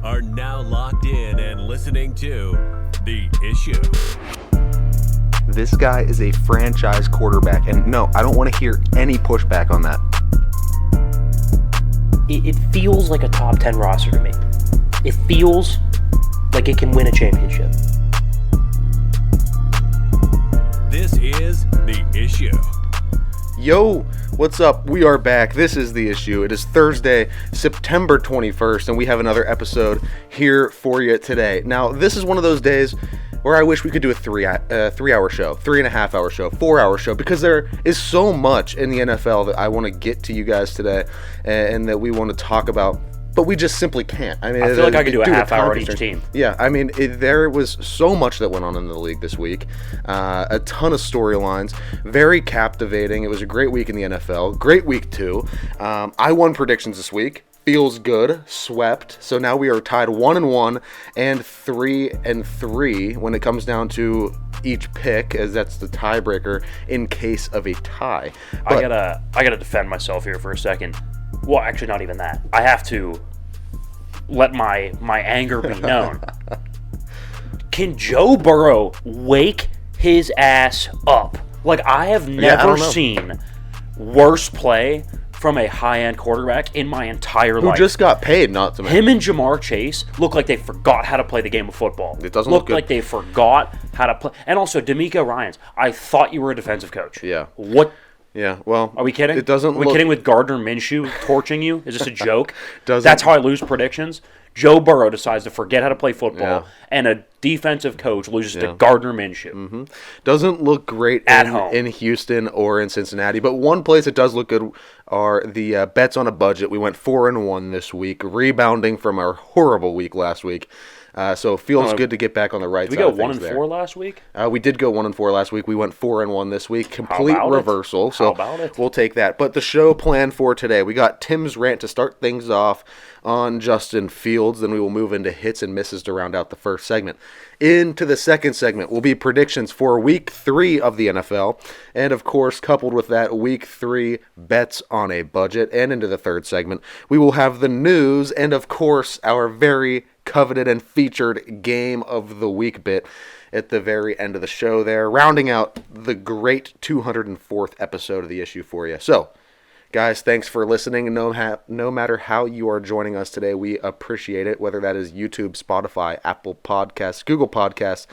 are now locked in and listening to The Issue. This guy is a franchise quarterback, and no, I don't want to hear any pushback on that. It feels like a top 10 roster to me. It feels like it can win a championship. This is The Issue. Yo, what's up? We are back. This is The Issue. It is Thursday, September 21st, and we have another episode here for you today. Now, this is one of those days where I wish we could do a three-hour show, 3.5-hour show, 4-hour show, because there is so much in the NFL that I want to get to you guys today and that we want to talk about, but we just simply can't. I mean, I feel like I could do a half hour on each team. Yeah, I mean, there was so much that went on in the league this week. A ton of storylines. Very captivating. It was a great week in the NFL. Great week, too. I won predictions this week. Feels good. Swept. So now we are tied 1-1 and 3-3 when it comes down to each pick, as that's the tiebreaker in case of a tie. But I gotta defend myself here for a second. Well, actually, not even that. I have to let my anger be known. Can Joe Burrow wake his ass up? Like, I have never seen worse play from a high-end quarterback in my entire life. Who just got paid not to make. Him and Jamar Chase look like they forgot how to play the game of football. It doesn't look good. Like they forgot how to play. And also, D'Amico Ryans, I thought you were a defensive coach. Yeah. What? Yeah, well, Are we kidding? It doesn't Are we kidding with Gardner Minshew torching you? Is this a joke? Doesn't. That's how I lose predictions. Joe Burrow decides to forget how to play football, and a defensive coach loses to Gardner Minshew. Mm-hmm. Doesn't look great at home in Houston or in Cincinnati, but one place that does look good are the bets on a budget. We went 4-1 this week, rebounding from our horrible week last week. So it feels good to get back on the right side of things there. Did we go 1-4 last week? We did go 1-4 last week. We went 4-1 this week. Complete reversal. So we'll take that. But the show plan for today, we got Tim's rant to start things off on Justin Fields. Then we will move into hits and misses to round out the first segment. Into the second segment will be predictions for Week 3 of the NFL. And, of course, coupled with that, Week 3 bets on a budget. And into the third segment, we will have the news and, of course, our very coveted and featured game of the week bit at the very end of the show there, rounding out the great 204th episode of The Issue for you. So, guys, thanks for listening. No matter how you are joining us today, we appreciate it, whether that is YouTube, Spotify, Apple Podcasts, Google Podcasts,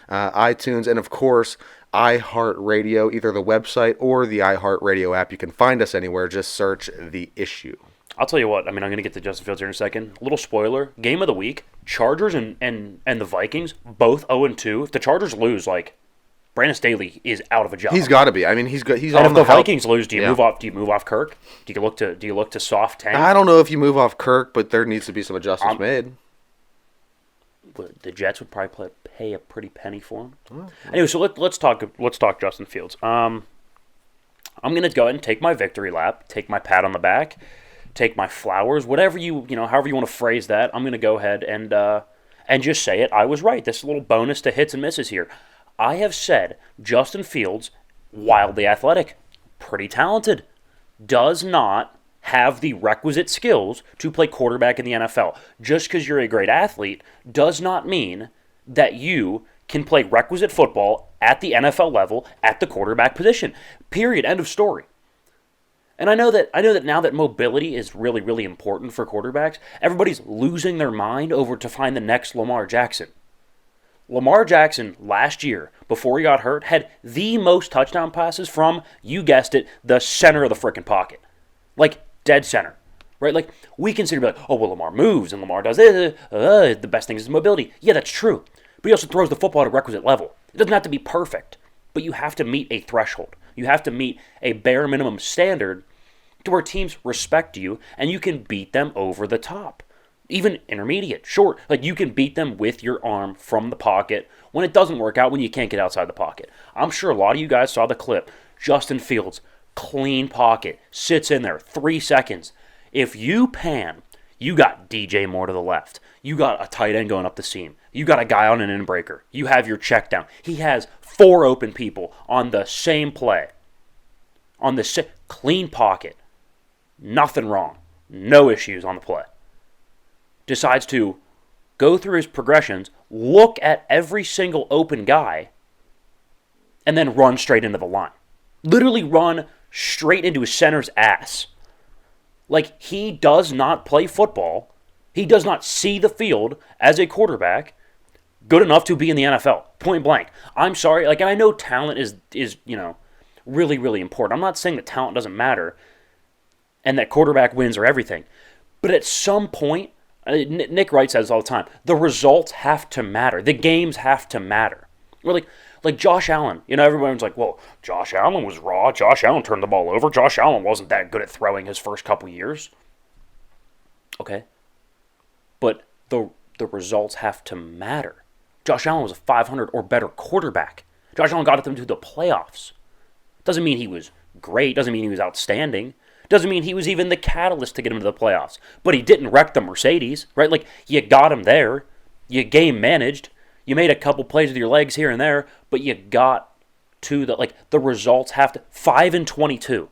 iTunes, and, of course, iHeartRadio, either the website or the iHeartRadio app. You can find us anywhere. Just search The Issue. I'll tell you what. I mean, I'm going to get to Justin Fields here in a second. Little spoiler: game of the week, Chargers and the Vikings, both 0-2. If the Chargers lose, like, Brandon Staley is out of a job. He's got to be. I mean, he's good. He's and on if the the Vikings lose, do you move off? Do you move off Kirk? Do you look to soft tank? I don't know if you move off Kirk, but there needs to be some adjustments made. The Jets would probably pay a pretty penny for him. Oh. Anyway, so let's talk Justin Fields. I'm going to go ahead and take my victory lap, take my pat on the back, take my flowers, whatever however you want to phrase that. I'm going to go ahead and just say it. I was right. This is a little bonus to hits and misses here. I have said Justin Fields, wildly athletic, pretty talented, does not have the requisite skills to play quarterback in the NFL. Just because you're a great athlete does not mean that you can play requisite football at the NFL level at the quarterback position. Period. End of story. And I know that now that mobility is really, really important for quarterbacks, everybody's losing their mind over to find the next Lamar Jackson. Lamar Jackson last year, before he got hurt, had the most touchdown passes from, you guessed it, the center of the frickin' pocket. Like, dead center. Right? Like, we consider, like, oh, well, Lamar moves and Lamar does it. The best thing is his mobility. Yeah, that's true. But he also throws the football at a requisite level. It doesn't have to be perfect, but you have to meet a threshold. You have to meet a bare minimum standard to where teams respect you and you can beat them over the top. Even intermediate, short. Like, you can beat them with your arm from the pocket when it doesn't work out, when you can't get outside the pocket. I'm sure a lot of you guys saw the clip. Justin Fields, clean pocket, sits in there, 3 seconds. If you pan, you got DJ Moore to the left. You got a tight end going up the seam. You got a guy on an in-breaker. You have your check down. He has 4 open people on the same play. On the clean pocket. Nothing wrong. No issues on the play. Decides to go through his progressions, look at every single open guy, and then run straight into the line. Literally run straight into his center's ass. Like, he does not play football. He does not see the field as a quarterback good enough to be in the NFL. Point blank. I'm sorry. Like, and I know talent is really, really important. I'm not saying that talent doesn't matter and that quarterback wins are everything. But at some point, Nick Wright says all the time, the results have to matter. The games have to matter. We're like Josh Allen. Everyone's like, well, Josh Allen was raw. Josh Allen turned the ball over. Josh Allen wasn't that good at throwing his first couple years. Okay. But the results have to matter. Josh Allen was a 500 or better quarterback. Josh Allen got them to the playoffs. Doesn't mean he was great. Doesn't mean he was outstanding. Doesn't mean he was even the catalyst to get him to the playoffs. But he didn't wreck the Mercedes, right? Like, you got him there. You game managed. You made a couple plays with your legs here and there, but you got to the results have to 5-22.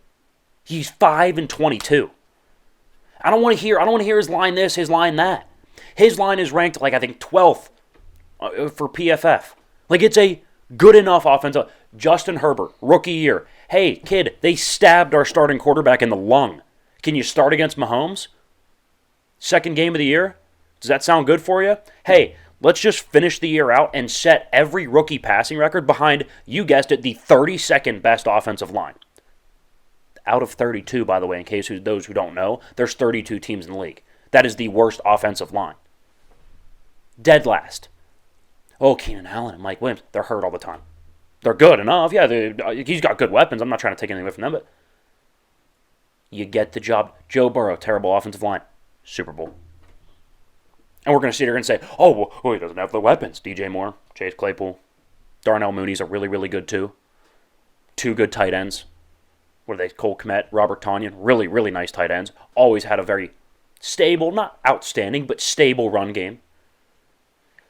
He's 5-22. I don't want to hear his line this, his line that. His line is ranked I think 12th for PFF. Like, it's a good enough offensive. Justin Herbert, rookie year. Hey, kid, they stabbed our starting quarterback in the lung. Can you start against Mahomes? Second game of the year? Does that sound good for you? Hey, let's just finish the year out and set every rookie passing record behind, you guessed it, the 32nd best offensive line. Out of 32, by the way, in case those who don't know, there's 32 teams in the league. That is the worst offensive line. Dead last. Oh, Keenan Allen and Mike Williams, they're hurt all the time. They're good enough. Yeah, he's got good weapons. I'm not trying to take anything away from them, but you get the job. Joe Burrow, terrible offensive line. Super Bowl. And we're going to sit here and say, oh, well, he doesn't have the weapons. DJ Moore, Chase Claypool, Darnell Mooney's are really, really good too. Two good tight ends. What are they? Cole Kmet, Robert Tonyan. Really, really nice tight ends. Always had a very stable, not outstanding, but stable run game.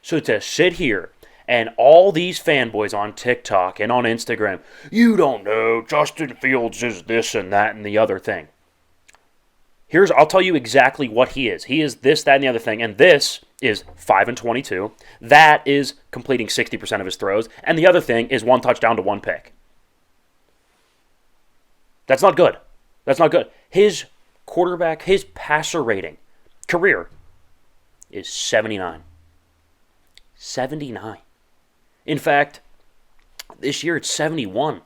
So to sit here and all these fanboys on TikTok and on Instagram, you don't know, Justin Fields is this and that and the other thing. I'll tell you exactly what he is. He is this, that, and the other thing. And this is 5-22. That is completing 60% of his throws. And the other thing is 1 touchdown to 1 pick. That's not good. That's not good. His quarterback, his passer rating, career, is 79. 79. In fact, this year it's 71.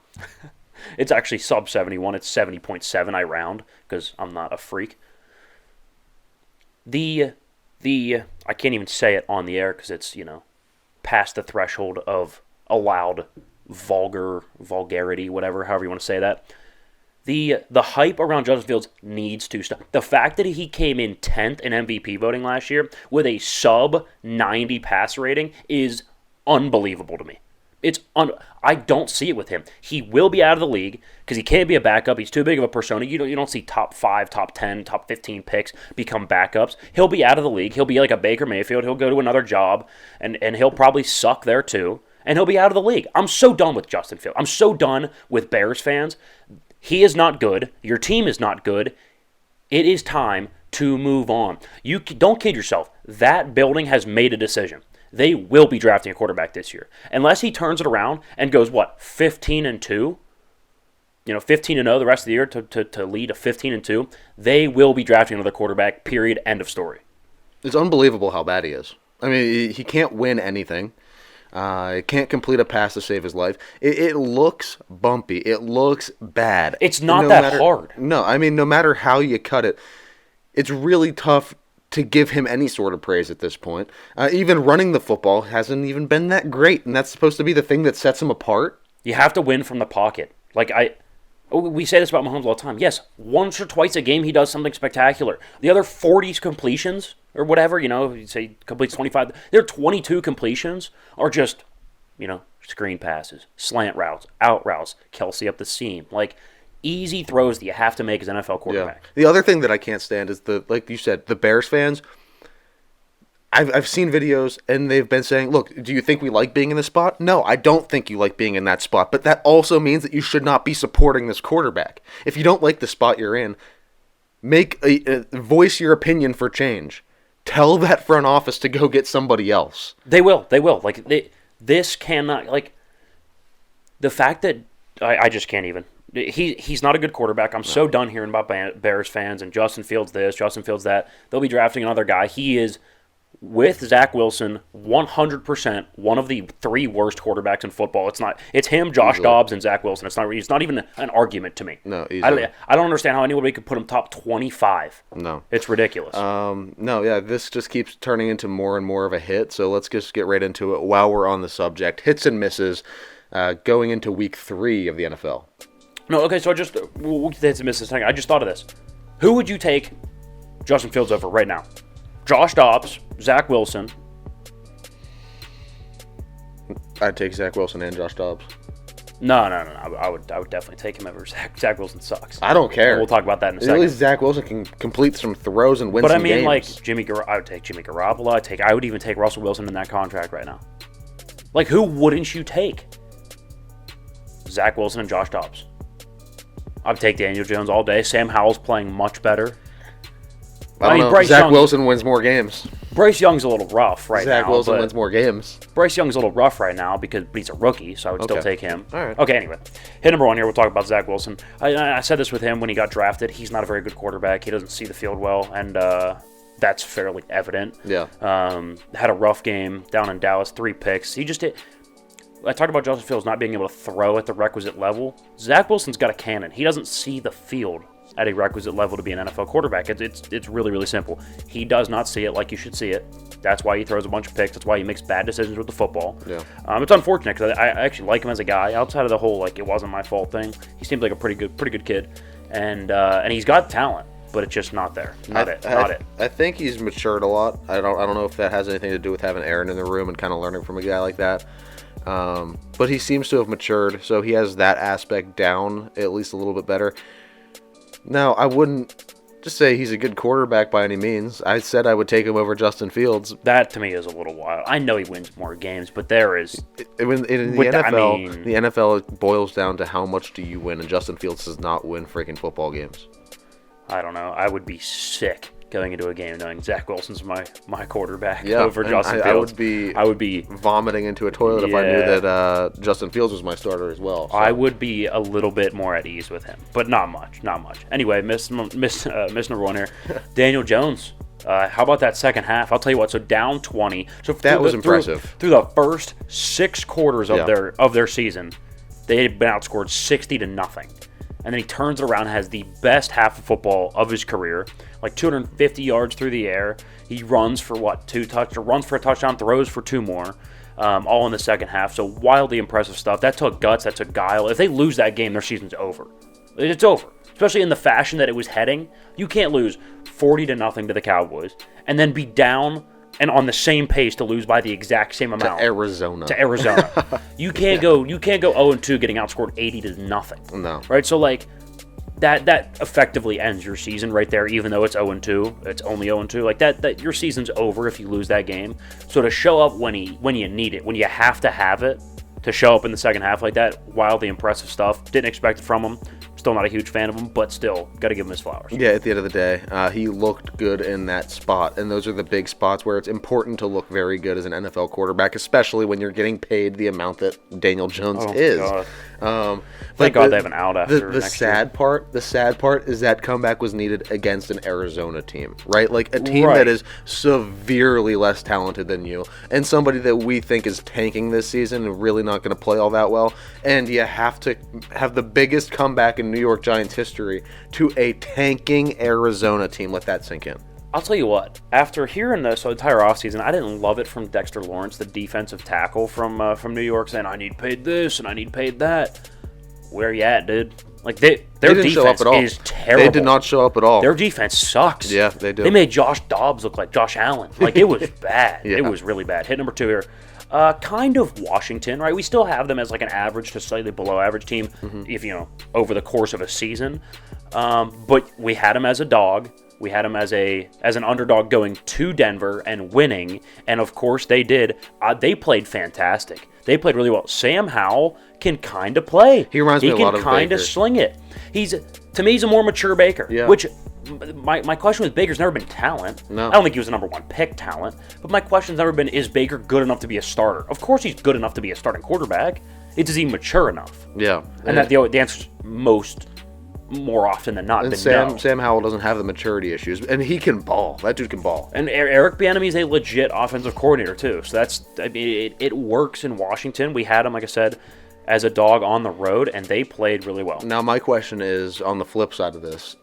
It's actually sub 71. It's 70.7. I round because I'm not a freak. I can't even say it on the air because it's, past the threshold of allowed vulgarity, whatever, however you want to say that. The hype around Justin Fields needs to stop. The fact that he came in 10th in MVP voting last year with a sub 90 passer rating is unbelievable to me. I don't see it with him. He will be out of the league because he can't be a backup. He's too big of a persona. You don't see top 5, top 10, top 15 picks become backups. He'll be out of the league. He'll be like a Baker Mayfield. He'll go to another job, and he'll probably suck there too, and he'll be out of the league. I'm so done with Justin Fields. I'm so done with Bears fans. He is not good. Your team is not good. It is time to move on. You don't kid yourself. That building has made a decision. They will be drafting a quarterback this year. Unless he turns it around and goes, 15-2? 15-0 the rest of the year to lead a 15-2. They will be drafting another quarterback, period, end of story. It's unbelievable how bad he is. I mean, he can't win anything. He can't complete a pass to save his life. It looks bumpy. It looks bad. It's not that hard. No, I mean, no matter how you cut it, it's really tough to give him any sort of praise at this point. Even running the football hasn't even been that great, and that's supposed to be the thing that sets him apart. You have to win from the pocket. We say this about Mahomes all the time. Yes, once or twice a game he does something spectacular. The other 40 completions or whatever, you say he completes 25. Their 22 completions are just, screen passes, slant routes, out routes, Kelsey up the seam. Easy throws that you have to make as an NFL quarterback. Yeah. The other thing that I can't stand is like you said, the Bears fans. I've seen videos and they've been saying, look, do you think we like being in this spot? No, I don't think you like being in that spot. But that also means that you should not be supporting this quarterback. If you don't like the spot you're in, voice your opinion for change. tell that front office to go get somebody else. They will. Like, this cannot, like, the fact that I just can't even. He's not a good quarterback. I'm so done hearing about Bears fans and Justin Fields this, Justin Fields that. They'll be drafting another guy. He is, with Zach Wilson, 100% one of the 3 worst quarterbacks in football. It's him, Josh Dobbs, and Zach Wilson. It's not even an argument to me. No, easily. I don't understand how anybody could put him top 25. No. It's ridiculous. This just keeps turning into more and more of a hit, so let's just get right into it while we're on the subject. Hits and misses going into week 3 of the NFL. No, okay, so we'll get hits and misses. I just thought of this. Who would you take Justin Fields over right now? Josh Dobbs, Zach Wilson. I'd take Zach Wilson and Josh Dobbs. No. I would definitely take him over Zach. Zach Wilson sucks. I don't care. And we'll talk about that in a second. At least Zach Wilson can complete some throws and win some games. Like I would take Jimmy Garoppolo. I would even take Russell Wilson in that contract right now. Like, who wouldn't you take? Zach Wilson and Josh Dobbs. I'd take Daniel Jones all day. Sam Howell's playing much better. I don't know. Zach Wilson wins more games. Bryce Young's a little rough right now. Zach Wilson wins more games. Bryce Young's a little rough right now but he's a rookie, so I would still take him. All right. Okay, anyway. Hit number 1 here, we'll talk about Zach Wilson. I said this with him when he got drafted. He's not a very good quarterback. He doesn't see the field well, and that's fairly evident. Yeah. Had a rough game down in Dallas, 3 picks. I talked about Justin Fields not being able to throw at the requisite level. Zach Wilson's got a cannon. He doesn't see the field at a requisite level to be an NFL quarterback. It's really, really simple. He does not see it like you should see it. That's why he throws a bunch of picks. That's why he makes bad decisions with the football. Yeah. It's unfortunate because I actually like him as a guy. Outside of the whole it wasn't my fault thing, he seems like a pretty good kid, and he's got talent, but it's just not there. Not it. I think he's matured a lot. I don't know if that has anything to do with having Aaron in the room and kind of learning from a guy like that. But he seems to have matured, so he has that aspect down at least a little bit better. Now, I wouldn't just say he's a good quarterback by any means. I said I would take him over Justin Fields. That, to me, is a little wild. I know he wins more games, but there is... In the NFL, the NFL it boils down to how much do you win, and Justin Fields does not win freaking football games. I don't know. I would be sick going into a game knowing Zach Wilson's my quarterback over Justin Fields. I would be vomiting into a toilet if I knew that Justin Fields was my starter as well. So. I would be a little bit more at ease with him, but not much. Anyway, miss number 1 here. Daniel Jones. How about that second half? I'll tell you what. So down 20. So that was impressive. Through the first 6 quarters of their season, they had been outscored 60-0. And then he turns it around and has the best half of football of his career, like 250 yards through the air. He runs for runs for a touchdown, throws for 2 more, all in the second half. So wildly impressive stuff. That took guts, that took guile. If they lose that game, their season's over. It's over. Especially in the fashion that it was heading. You can't lose 40-0 to the Cowboys and then be down and on the same pace to lose by the exact same amount. To Arizona. You can't go 0-2 getting outscored 80-0. No. Right? So that effectively ends your season right there, even though it's 0-2. It's only 0-2. Like that your season's over if you lose that game. So to show up when you need it, when you have to have it, to show up in the second half like that, wildly impressive stuff. Didn't expect it from him. Still not a huge fan of him, but still, got to give him his flowers. Yeah, at the end of the day, he looked good in that spot, and those are the big spots where it's important to look very good as an NFL quarterback, especially when you're getting paid the amount that Daniel Jones is. God. Thank God they have an out after the sad part. The sad part is that comeback was needed against an Arizona team, right? Like a team that is severely less talented than you, and somebody that we think is tanking this season and really not going to play all that well. And you have to have the biggest comeback in New York Giants history to a tanking Arizona team. Let that sink in. I'll tell you what, after hearing this entire offseason, I didn't love it from Dexter Lawrence, the defensive tackle from New York, saying, I need paid this and I need paid that. Where you at, dude? Like, their defense is terrible. They did not show up at all. Their defense sucks. Yeah, they do. They made Josh Dobbs look like Josh Allen. Like, it was bad. Yeah. It was really bad. Hit number 2 here. Kind of Washington, right? We still have them as like an average to slightly below average team, if over the course of a season. But we had them as a dog. We had them as an underdog going to Denver and winning, and of course they did. They played fantastic. They played really well. Sam Howell can kind of play. He reminds me a lot of Baker. He can kind of sling it. He's a more mature Baker, yeah. which my question with Baker's never been talent. No. I don't think he was a number 1 pick talent. But my question's never been, is Baker good enough to be a starter? Of course he's good enough to be a starting quarterback. Is he mature enough? Yeah. And that the answer's more often than not. And no. Sam Howell doesn't have the maturity issues, and he can ball. That dude can ball. And Eric Bieniemy is a legit offensive coordinator too. So it works in Washington. We had him, like I said, as a dog on the road, and they played really well. Now my question is, on the flip side of this,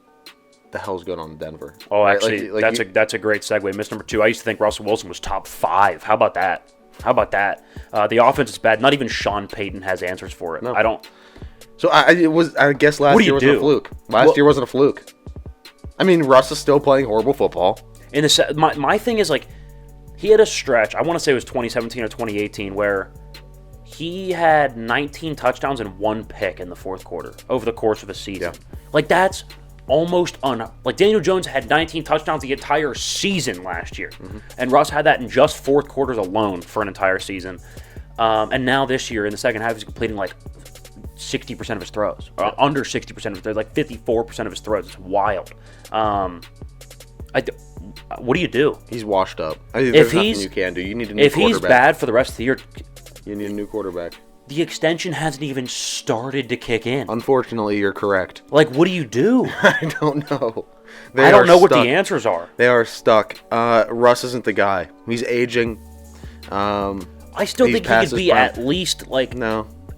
the hell's going on in Denver? Oh, actually, that's a great segue. Miss number 2. I used to think Russell Wilson was top 5. How about that? The offense is bad. Not even Sean Payton has answers for it. No. I don't. So I guess last year wasn't a fluke. Last year wasn't a fluke. I mean, Russ is still playing horrible football. My thing is, like, he had a stretch. I want to say it was 2017 or 2018 where he had 19 touchdowns and 1 pick in the fourth quarter over the course of a season. Yeah. Like, that's almost like Daniel Jones had 19 touchdowns the entire season last year. Mm-hmm. And Russ had that in just fourth quarters alone for an entire season. And now this year in the second half, he's completing like 60% of his throws, or under 60% of his throws, like 54% of his throws. It's wild. What do you do? He's washed up. There's nothing you can do. You need a new quarterback. If he's bad for the rest of the year, you need a new quarterback. The extension hasn't even started to kick in. Unfortunately, you're correct. Like, what do you do? I don't know. I don't know what the answers are. They are stuck. Russ isn't the guy. He's aging. I still think he could be at least like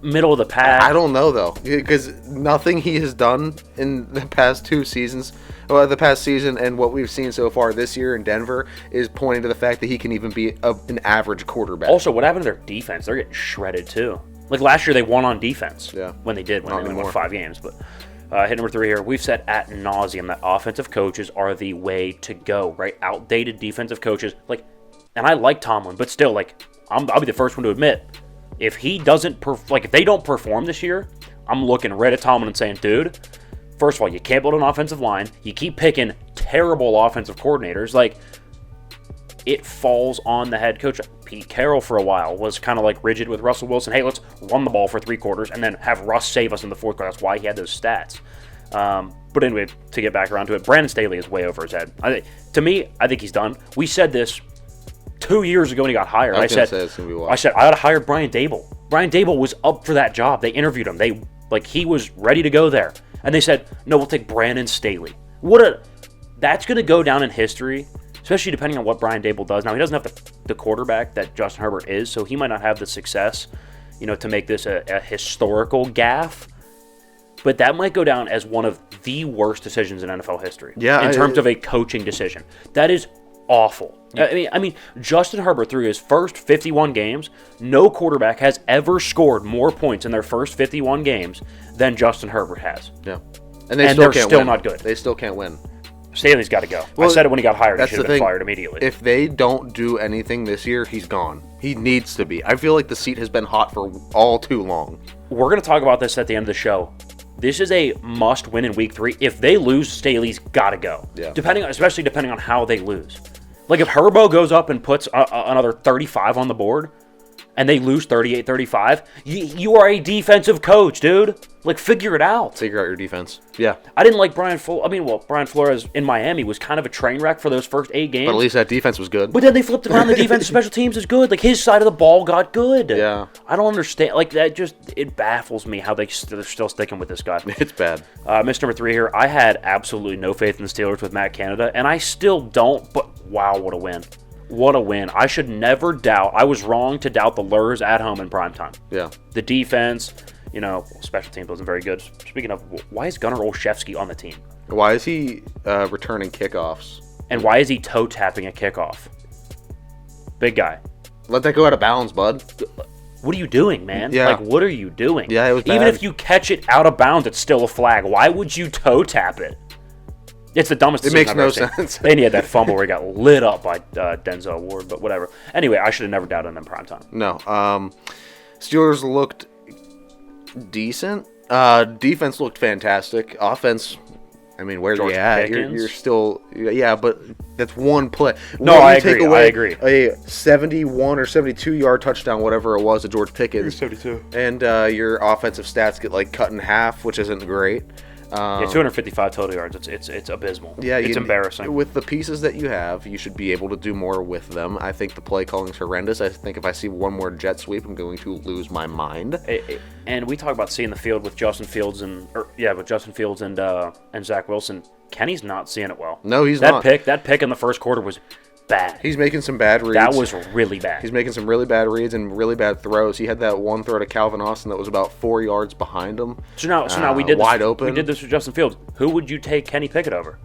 middle of the pack. I don't know though, because nothing he has done in the past 2 seasons, the past season and what we've seen so far this year in Denver is pointing to the fact that he can even be an average quarterback. Also, what happened to their defense? They're getting shredded too. Like last year, they won on defense. Yeah. When they won 5 games. But hit number 3 here. We've said ad nauseum that offensive coaches are the way to go, right? Outdated defensive coaches. Like, and I like Tomlin, but still, like, I'll be the first one to admit, if he doesn't, if they don't perform this year, I'm looking right at Tomlin and saying, dude, first of all, you can't build an offensive line. You keep picking terrible offensive coordinators. Like, it falls on the head coach. Pete Carroll, for a while, was kind of like rigid with Russell Wilson. Hey, let's run the ball for 3 quarters and then have Russ save us in the fourth quarter. That's why he had those stats. But anyway, to get back around to it, Brandon Staley is way over his head. To me, I think he's done. We said this 2 years ago when he got hired. I said I ought to hire Brian Daboll. Brian Daboll was up for that job. They interviewed him. He was ready to go there. And they said, no, we'll take Brandon Staley. That's going to go down in history, especially depending on what Brian Daboll does. Now, he doesn't have the quarterback that Justin Herbert is, so he might not have the success, to make this a historical gaffe. But that might go down as one of the worst decisions in NFL history. Yeah, in terms of a coaching decision. That is awful. I mean, Justin Herbert, through his first 51 games, no quarterback has ever scored more points in their first 51 games than Justin Herbert has. Yeah. And they're still not good. They still can't win. Staley's got to go. Well, I said it when he got hired. He should have been fired immediately. If they don't do anything this year, he's gone. He needs to be. I feel like the seat has been hot for all too long. We're going to talk about this at the end of the show. This is a must-win in Week 3. If they lose, Staley's got to go. Yeah. Especially depending on how they lose. Like, if Herbo goes up and puts another 35 on the board, and they lose 38-35, you are a defensive coach, dude. Like, figure it out. Figure out your defense. Yeah. I didn't like Brian Flores. Brian Flores in Miami was kind of a train wreck for those first 8 games. But at least that defense was good. But then they flipped around. The defense, special teams is good. Like, his side of the ball got good. Yeah. I don't understand. Like, it baffles me how they're still sticking with this guy. It's bad. Miss number 3 here. I had absolutely no faith in the Steelers with Matt Canada, and I still don't, but wow, what a win. What a win. I should never doubt. I was wrong to doubt the Lurs at home in primetime. Yeah. The defense, special teams wasn't very good. Speaking of, why is Gunnar Olszewski on the team? Why is he returning kickoffs? And why is he toe-tapping a kickoff? Big guy. Let that go out of bounds, bud. What are you doing, man? Yeah. Like, what are you doing? Yeah, it was bad. Even if you catch it out of bounds, it's still a flag. Why would you toe-tap it? It's the dumbest decision It makes I've no ever seen. sense. Then he had that fumble where he got lit up by Denzel Ward, but whatever. Anyway, I should have never doubted him in primetime. No. Steelers looked decent. Defense looked fantastic. Offense, I mean, where's he at? You're still... Yeah, but that's one play. No, I agree. A 71 or 72-yard touchdown, whatever it was, to George Pickens. 72. And your offensive stats get, cut in half, which isn't great. Yeah, 255 total yards. It's abysmal. Yeah, it's embarrassing. With the pieces that you have, you should be able to do more with them. I think the play calling is horrendous. I think if I see one more jet sweep, I'm going to lose my mind. And we talk about seeing the field with Justin Fields and Zach Wilson. Kenny's not seeing it well. No, he's not. That pick in the first quarter was bad. He's making some bad reads. That was really bad. He's making some really bad reads and really bad throws. He had that one throw to Calvin Austin that was about 4 yards behind him. So now we did this, wide open. We did this with Justin Fields. Who would you take Kenny Pickett over?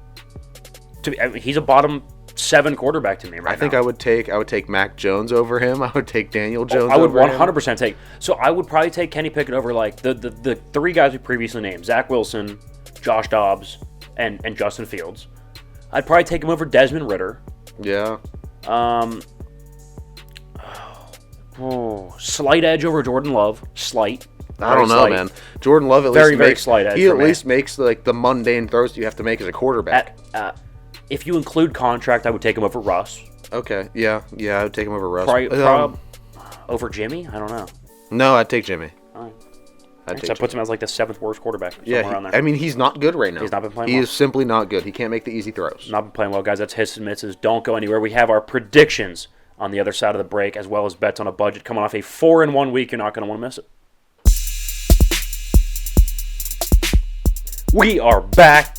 He's a bottom 7 quarterback to me right now. I think I would take Mac Jones over him. I would take Daniel Jones. I would over 100% him. take. So I would probably take Kenny Pickett over like the 3 guys we previously named: Zach Wilson, Josh Dobbs, and Justin Fields. I'd probably take him over Desmond Ridder. Yeah. Slight edge over Jordan Love. Slight. I don't know, man. Jordan Love at least very slight edge. He at least makes like the mundane throws you have to make as a quarterback. If you include contract, I would take him over Russ. Okay. Yeah. I would take him over Russ. Over Jimmy? I don't know. No, I'd take Jimmy. All right. That puts him as like the 7th worst quarterback. Yeah, I mean, he's not good right now. He's not been playing well. He is simply not good. He can't make the easy throws. Not been playing well, guys. That's hits and misses. Don't go anywhere. We have our predictions on the other side of the break, as well as bets on a budget. Coming off a 4-1 week, you're not going to want to miss it. We are back.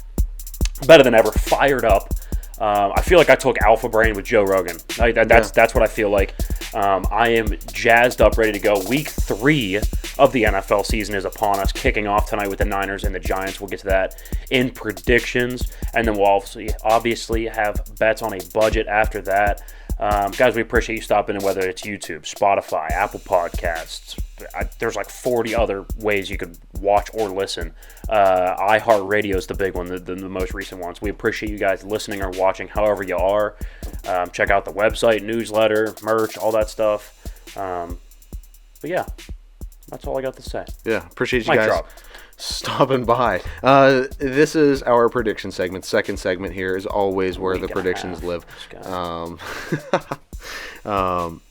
Better than ever. Fired up. I feel like I took Alpha Brain with Joe Rogan. That's what I feel like. I am jazzed up, ready to go. Week 3 of the NFL season is upon us, kicking off tonight with the Niners and the Giants. We'll get to that in predictions, and then we'll obviously have bets on a budget after that. Guys, we appreciate you stopping in, whether it's YouTube, Spotify, Apple Podcasts. There's like 40 other ways you could watch or listen. iHeartRadio is the big one, the most recent ones. We appreciate you guys listening or watching however you are. Check out the website, newsletter, merch, all that stuff. But yeah, that's all I got to say. Yeah, appreciate you guys stopping by. This is our prediction segment. Second segment here is always where the predictions live.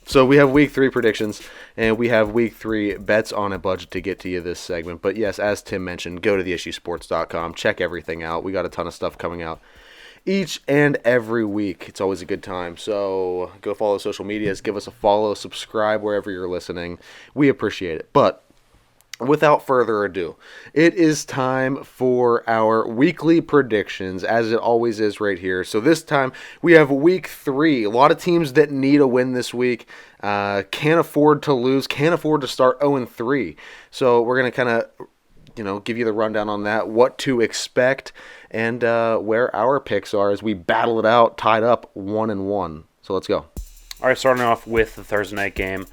So we have week 3 predictions, and we have week 3 bets on a budget to get to you this segment. But yes, as Tim mentioned, go to theissuesports.com. Check everything out. We got a ton of stuff coming out each and every week. It's always a good time. So go follow social medias, give us a follow, subscribe wherever you're listening. We appreciate it. But without further ado, it is time for our weekly predictions, as it always is right here. So this time, we have week 3. A lot of teams that need a win this week. Can't afford to lose, can't afford to start 0-3. So we're going to kind of give you the rundown on that, what to expect, and where our picks are as we battle it out, tied up 1-1. So let's go. All right, starting off with the Thursday night game.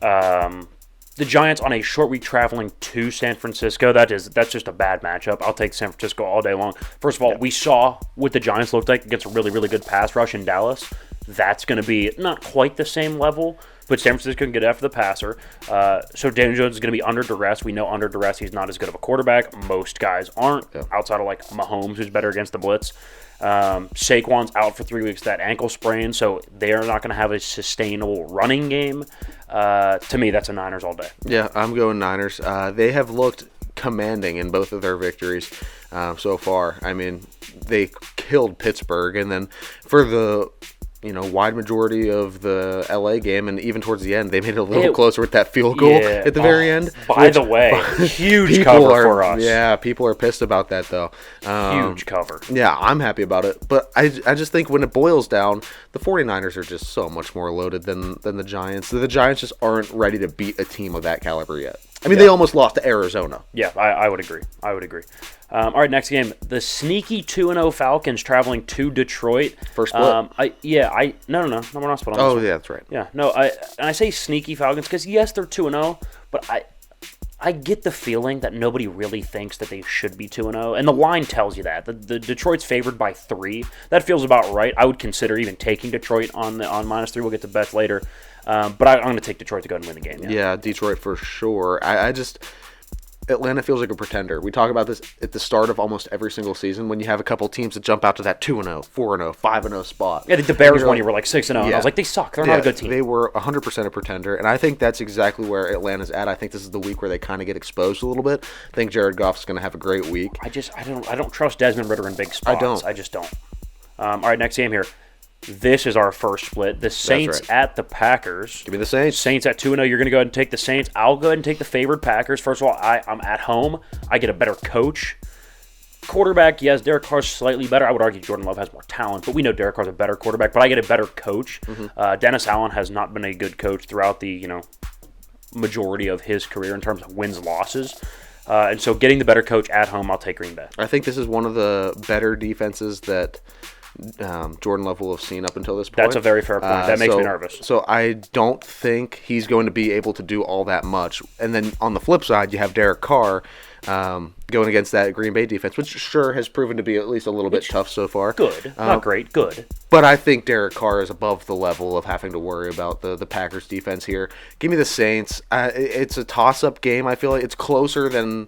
The Giants on a short week traveling to San Francisco. That's just a bad matchup. I'll take San Francisco all day long. First of all, we saw what the Giants looked like against a really, really good pass rush in Dallas. That's going to be not quite the same level, but San Francisco can get after the passer. So Daniel Jones is going to be under duress. We know under duress he's not as good of a quarterback. Most guys aren't, outside of like Mahomes, who's better against the blitz. Saquon's out for 3 weeks, that ankle sprain, so they are not going to have a sustainable running game. To me, that's a Niners all day. Yeah, I'm going Niners. They have looked commanding in both of their victories so far. I mean, they killed Pittsburgh, and then for the wide majority of the LA game, and even towards the end, they made it a little closer with that field goal at the very end. By the way, huge cover for us. Yeah, people are pissed about that, though. Huge cover. Yeah, I'm happy about it. But I just think when it boils down, the 49ers are just so much more loaded than the Giants. The Giants just aren't ready to beat a team of that caliber yet. I mean, they almost lost to Arizona. Yeah, I would agree. All right, next game. The sneaky 2-0 Falcons traveling to Detroit. First split. No, we're not split on this one. Yeah, that's right. Yeah, no, I say sneaky Falcons because, yes, they're 2-0, but I get the feeling that nobody really thinks that they should be 2-0, and the line tells you that. The Detroit's favored by 3. That feels about right. I would consider even taking Detroit on -3. We'll get to bets later. But I'm going to take Detroit to go and win the game. Yeah, Detroit for sure. Atlanta feels like a pretender. We talk about this at the start of almost every single season when you have a couple teams that jump out to that 2-0, 4-0, 5-0 spot. Yeah, the Bears one, you were like 6-0, and I was like, they suck. They're not a good team. They were 100% a pretender, and I think that's exactly where Atlanta's at. I think this is the week where they kind of get exposed a little bit. I think Jared Goff's going to have a great week. I don't trust Desmond Ridder in big spots. I just don't. All right, next game here. This is our first split. The Saints at the Packers. Give me the Saints. Saints at 2-0. You're going to go ahead and take the Saints. I'll go ahead and take the favored Packers. First of all, I'm at home. I get a better coach. Quarterback, yes, Derek Carr's slightly better. I would argue Jordan Love has more talent, but we know Derek Carr's a better quarterback. But I get a better coach. Dennis Allen has not been a good coach throughout the majority of his career in terms of wins, losses. And so getting the better coach at home, I'll take Green Bay. I think this is one of the better defenses that Jordan Love will have seen up until this point. That's a very fair point. That makes me nervous. So I don't think he's going to be able to do all that much. And then on the flip side, you have Derek Carr going against that Green Bay defense, which sure has proven to be at least a little bit tough so far. Good. Not great. Good. But I think Derek Carr is above the level of having to worry about the Packers defense here. Give me the Saints. It's a toss-up game. I feel like it's closer than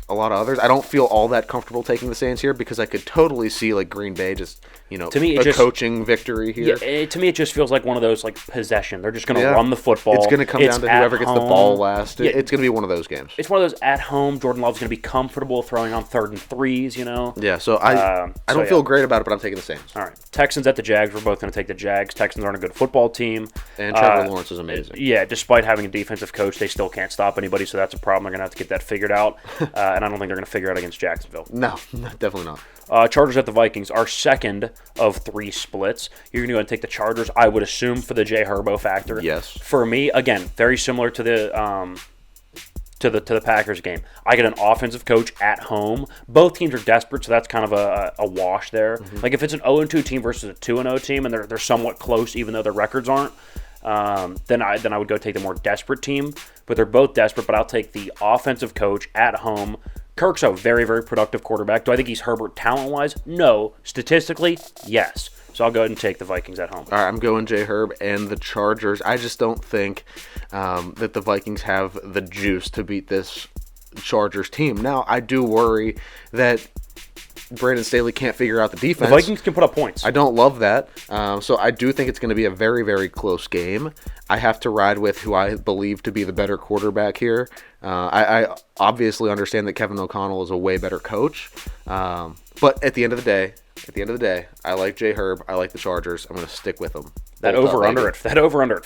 a lot of others. I don't feel all that comfortable taking the Saints here because I could totally see like Green Bay just, to me, coaching victory here. Yeah, to me, it just feels like one of those like possession. They're just going to run the football. It's going to come down to whoever gets the ball last. It's going to be one of those games. It's one of those at home. Jordan Love's going to be comfortable throwing on 3rd and 3s. Yeah, so I don't feel great about it, but I'm taking the Saints. All right, Texans at the Jags. We're both going to take the Jags. Texans aren't a good football team. And Trevor Lawrence is amazing. Yeah, despite having a defensive coach, they still can't stop anybody, so that's a problem. They're going to have to get that figured out, and I don't think they're going to figure it out against Jacksonville. No, definitely not. Chargers at the Vikings, our second of 3 splits. You're going to go and take the Chargers, I would assume, for the Jay Herbo factor. Yes. For me, again, very similar to the to the Packers game. I get an offensive coach at home. Both teams are desperate, so that's kind of a wash there. Like if it's an 0-2 team versus a 2-0 team, and they're somewhat close, even though their records aren't. Then I would go take the more desperate team. But they're both desperate. But I'll take the offensive coach at home. Kirk's a very, very productive quarterback. Do I think he's Herbert talent-wise? No. Statistically, yes. So I'll go ahead and take the Vikings at home. All right, I'm going J. Herb and the Chargers. I just don't think that the Vikings have the juice to beat this Chargers team. Now, I do worry that Brandon Staley can't figure out the defense. The Vikings can put up points. I don't love that. So I do think it's going to be a very, very close game. I have to ride with who I believe to be the better quarterback here. I obviously understand that Kevin O'Connell is a way better coach. But at the end of the day, I like J. Herb. I like the Chargers. I'm going to stick with them. That over under at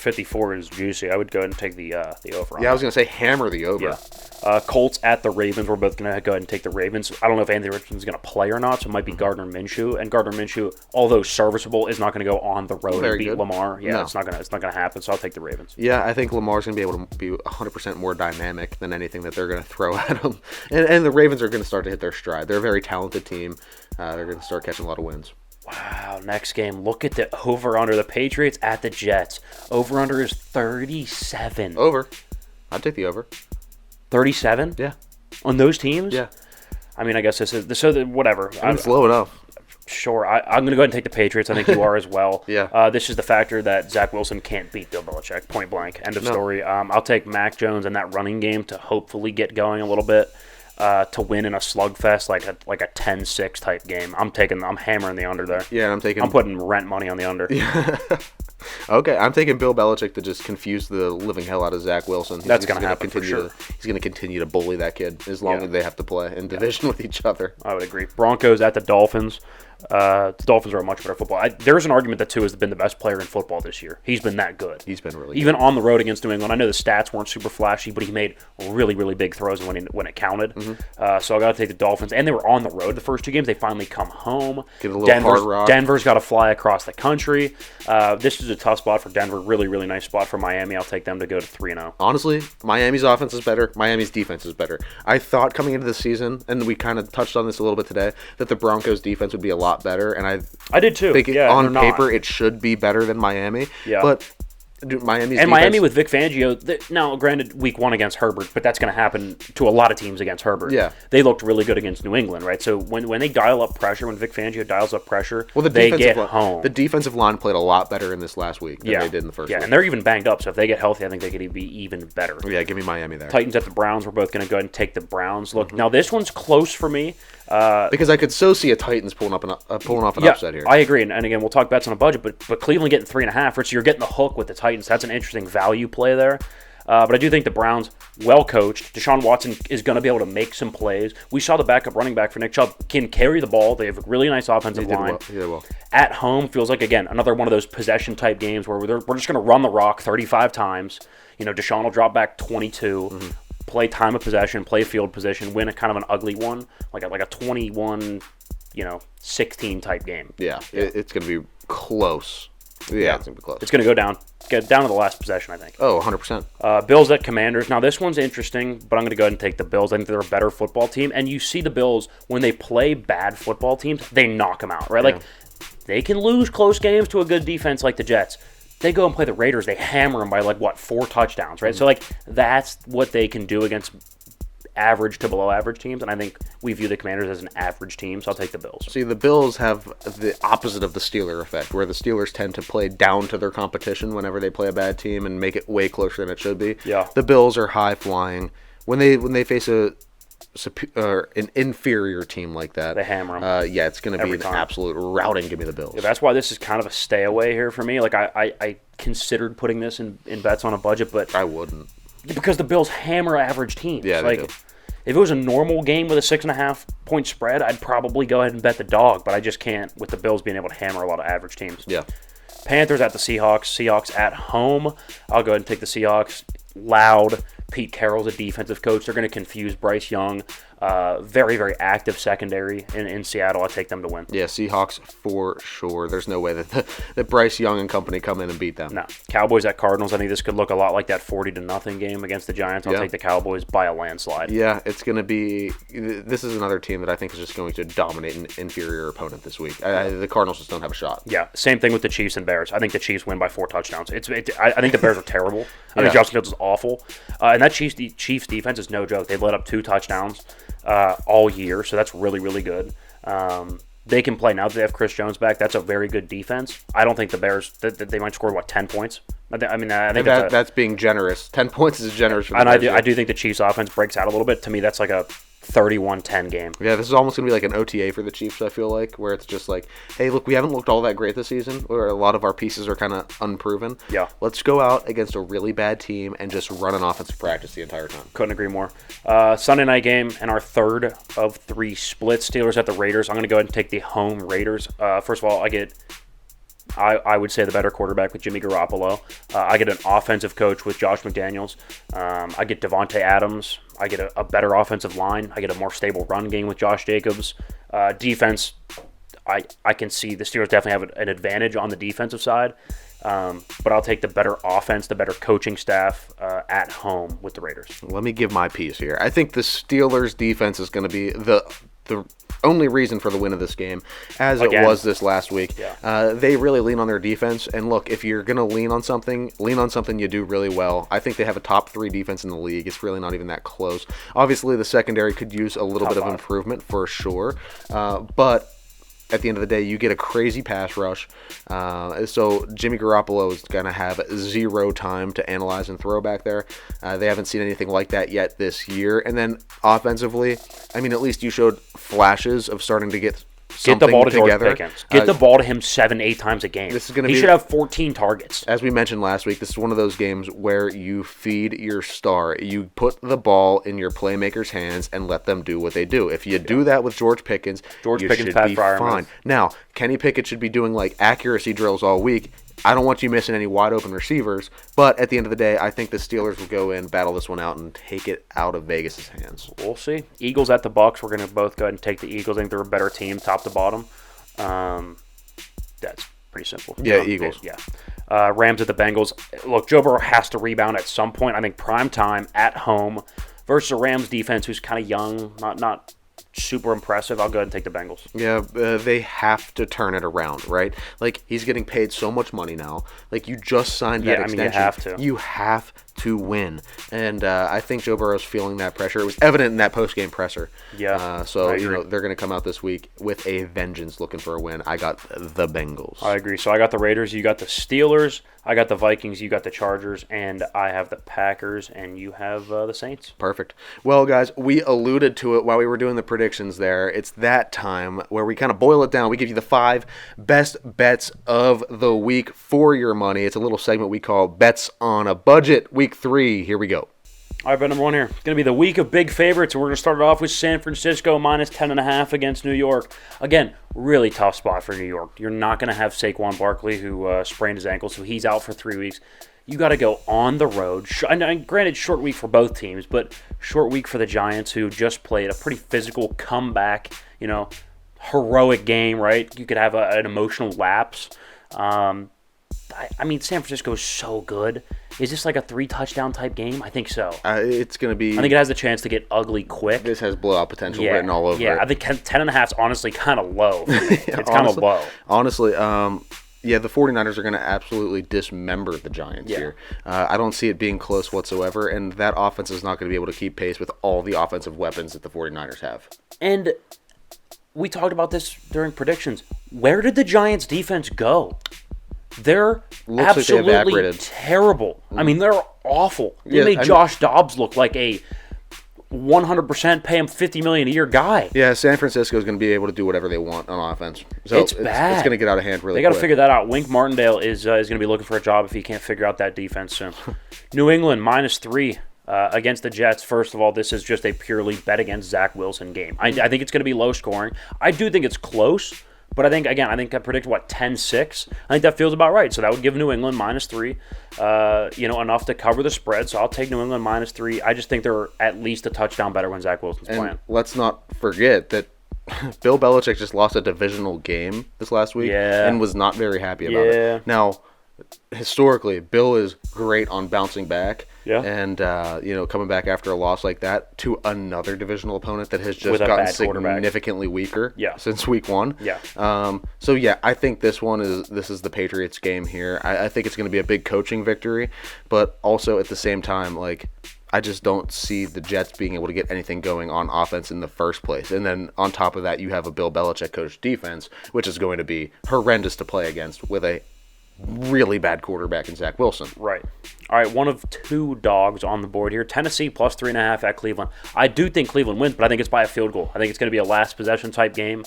54 is juicy. I would go ahead and take the over. Yeah, I was going to say hammer the over. Yeah. Colts at the Ravens. We're both going to go ahead and take the Ravens. I don't know if Anthony Richardson's going to play or not, so it might be Gardner Minshew. And Gardner Minshew, although serviceable, is not going to go on the road and beat Lamar. Yeah, no. It's not going to happen. So I'll take the Ravens. Yeah, I think Lamar's going to be able to be 100% more dynamic than anything that they're going to throw at him. And the Ravens are going to start to hit their stride. They're a very talented team. They're going to start catching a lot of wins. Wow, next game. Look at the over-under. The Patriots at the Jets. Over-under is 37. Over. I'd take the over. 37? Yeah. On those teams? Yeah. I mean, I guess this is... So, whatever. It's low enough. Sure. I'm going to go ahead and take the Patriots. I think you are as well. Yeah. This is the factor that Zach Wilson can't beat Bill Belichick. Point blank. End of story. I'll take Mac Jones and that running game to hopefully get going a little bit. To win in a slugfest, like a 10-6 type game. I'm hammering the under there. Yeah, I'm putting rent money on the under. Yeah. Okay, I'm taking Bill Belichick to just confuse the living hell out of Zach Wilson. That's going to happen for sure. He's going to continue to bully that kid as long as they have to play in division with each other. I would agree. Broncos at the Dolphins. The Dolphins are a much better football. There's an argument that Tua has been the best player in football this year. He's been that good. He's been really Even good. on the road against New England. I know the stats weren't super flashy, but he made really, really big throws when it counted. So I got to take the Dolphins. And they were on the road the first 2 games. They finally come home. Get a little hard rock. Denver's got to fly across the country. This is a tough spot for Denver. Really, really nice spot for Miami. I'll take them to go to 3-0. Honestly, Miami's offense is better. Miami's defense is better. I thought coming into the season, and we kind of touched on this a little bit today, that the Broncos' defense would be a lot better. And I did too. think on paper it should be better than Miami. Yeah. But Dude, Miami with Vic Fangio. Now, granted, week 1 against Herbert, but that's going to happen to a lot of teams against Herbert. Yeah. They looked really good against New England, right? So when they dial up pressure, when Vic Fangio dials up pressure, they get home. The defensive line played a lot better in this last week than they did in the first week. Yeah, and they're even banged up, so if they get healthy, I think they could be even better. Yeah, give me Miami there. Titans at the Browns. We're both going to go ahead and take the Browns. Look, now this one's close for me. Because I could so see a Titans pulling off an upset here. I agree, and again, we'll talk bets on a budget, but Cleveland getting 3.5, Rich, you're getting the hook with the Titans. That's an interesting value play there. But I do think the Browns, well coached. Deshaun Watson is going to be able to make some plays. We saw the backup running back for Nick Chubb can carry the ball. They have a really nice offensive line. He did well. At home feels like, again, another one of those possession type games where we're just going to run the rock 35 times. Deshaun will drop back 22. Play time of possession, play field position, win a kind of an ugly one, like a 21, 16 type game. Yeah. It's going to be close. Yeah, it's going to be close. It's going to get down to the last possession, I think. Oh, 100%. Bills at Commanders. Now, this one's interesting, but I'm going to go ahead and take the Bills. I think they're a better football team, and you see the Bills, when they play bad football teams, they knock them out, right? Yeah. Like, they can lose close games to a good defense like the Jets. They go and play the Raiders, they hammer them by 4 touchdowns, right? So that's what they can do against average to below average teams, and I think we view the Commanders as an average team, so I'll take the Bills. See, the Bills have the opposite of the Steeler effect, where the Steelers tend to play down to their competition whenever they play a bad team and make it way closer than it should be. Yeah. The Bills are high flying. When they face an inferior team like that, they hammer them. Yeah, it's going to be an absolute routing. Give me the Bills. Yeah, that's why this is kind of a stay away here for me. I considered putting this in bets on a budget, but I wouldn't, because the Bills hammer average teams. Yeah, they do. If it was a normal game with a 6.5 point spread, I'd probably go ahead and bet the dog, but I just can't with the Bills being able to hammer a lot of average teams. Yeah. Panthers at the Seahawks. Seahawks at home. I'll go ahead and take the Seahawks. Loud. Pete Carroll's a defensive coach. They're going to confuse Bryce Young. Very, very active secondary in Seattle. I'll take them to win. Yeah, Seahawks for sure. There's no way that Bryce Young and company come in and beat them. No. Cowboys at Cardinals. I think this could look a lot like that 40-0 game against the Giants. I'll take the Cowboys by a landslide. Yeah, it's going to be – this is another team that I think is just going to dominate an inferior opponent this week. The Cardinals just don't have a shot. Yeah, same thing with the Chiefs and Bears. I think the Chiefs win by 4 touchdowns. I think the Bears are terrible. I think Justin Fields is awful. And that Chiefs defense is no joke. They've let up 2 touchdowns all year, so that's really, really good. They can play now that they have Chris Jones back. That's a very good defense. I don't think the Bears they might score 10 points. I think that's being generous. 10 points is generous for the Bears. And I do think the Chiefs offense breaks out a little bit. To me, that's like a 31-10 game. Yeah, this is almost going to be like an OTA for the Chiefs, I feel like, where it's just like, hey, look, we haven't looked all that great this season, where a lot of our pieces are kind of unproven. Yeah. Let's go out against a really bad team and just run an offensive practice the entire time. Couldn't agree more. Sunday night game and our third of 3 splits. Steelers at the Raiders. I'm going to go ahead and take the home Raiders. First of all, I would say the better quarterback with Jimmy Garoppolo. I get an offensive coach with Josh McDaniels. I get Devontae Adams. I get a better offensive line. I get a more stable run game with Josh Jacobs. Defense, I can see the Steelers definitely have an advantage on the defensive side. But I'll take the better offense, the better coaching staff at home with the Raiders. Let me give my piece here. I think the Steelers' defense is going to be the only reason for the win of this game, as it was this last week. Yeah. They really lean on their defense, and look, if you're going to lean on something you do really well. I think they have a top 3 defense in the league. It's really not even that close. Obviously, the secondary could use a little bit of improvement for sure, but at the end of the day, you get a crazy pass rush. So Jimmy Garoppolo is going to have 0 time to analyze and throw back there. They haven't seen anything like that yet this year. And then offensively, at least you showed flashes of starting to get the ball to together. George Pickens. Get the ball to him 7-8 times a game. He should have 14 targets. As we mentioned last week, this is one of those games where you feed your star. You put the ball in your playmakers' hands and let them do what they do. If you do that with George Pickens, you should be fine. Now, Kenny Pickett should be doing accuracy drills all week. I don't want you missing any wide open receivers, but at the end of the day, I think the Steelers will go in, battle this one out, and take it out of Vegas' hands. We'll see. Eagles at the Bucs. We're going to both go ahead and take the Eagles. I think they're a better team, top to bottom. That's pretty simple. Yeah, Eagles. Yeah. Rams at the Bengals. Look, Joe Burrow has to rebound at some point. I think prime time at home versus a Rams defense who's kind of young, not super impressive, I'll go ahead and take the Bengals. Yeah, they have to turn it around, right? Like, he's getting paid so much money now. Like, you just signed that extension. You have to. You have to win. And I think Joe Burrow's feeling that pressure. It was evident in that post-game presser. Yeah, so, they're going to come out this week with a vengeance looking for a win. I got the Bengals. I agree. So I got the Raiders, you got the Steelers, I got the Vikings, you got the Chargers, and I have the Packers, and you have the Saints. Perfect. Well, guys, we alluded to it while we were doing the predictions there. It's that time where we kind of boil it down. We give you the 5 best bets of the week for your money. It's a little segment we call Bets on a Budget. Week 3. Here we go. All right, bet number 1 here. It's going to be the week of big favorites, and we're going to start it off with San Francisco minus 10.5 against New York. Again, really tough spot for New York. You're not going to have Saquon Barkley, who sprained his ankle, so he's out for 3 weeks. You got to go on the road. And granted, short week for both teams, but short week for the Giants, who just played a pretty physical comeback, heroic game, right? You could have an emotional lapse. I mean, San Francisco is so good. Is this like a 3-touchdown type game? I think so. It's going to be... I think it has the chance to get ugly quick. This has blowout potential written all over it. Yeah, I think 10.5 is honestly kind of low. It's kind of low. Honestly, the 49ers are going to absolutely dismember the Giants here. I don't see it being close whatsoever, and that offense is not going to be able to keep pace with all the offensive weapons that the 49ers have. And we talked about this during predictions. Where did the Giants' defense go? They're absolutely terrible. I mean, they're awful. They made Josh Dobbs look like a 100% pay him $50 million a year guy. Yeah, San Francisco is going to be able to do whatever they want on offense. So it's bad. It's going to get out of hand really quick. They got to figure that out. Wink Martindale is going to be looking for a job if he can't figure out that defense soon. New England minus 3 against the Jets. First of all, this is just a purely bet against Zach Wilson game. I think it's going to be low scoring. I do think it's close. But I think I predict, 10-6? I think that feels about right. So that would give New England minus 3, enough to cover the spread. So I'll take New England minus 3. I just think they're at least a touchdown better when Zach Wilson's playing. Let's not forget that Bill Belichick just lost a divisional game this last week and was not very happy about it. Now, historically, Bill is great on bouncing back and coming back after a loss like that to another divisional opponent that has just gotten significantly weaker since week 1. I think this is the Patriots game here. I think it's going to be a big coaching victory, but also at the same time, I just don't see the Jets being able to get anything going on offense in the first place. And then on top of that, you have a Bill Belichick coached defense, which is going to be horrendous to play against with a really bad quarterback in Zach Wilson. Right. All right, one of 2 dogs on the board here. Tennessee plus 3.5 at Cleveland. I do think Cleveland wins, but I think it's by a field goal. I think it's going to be a last possession type game.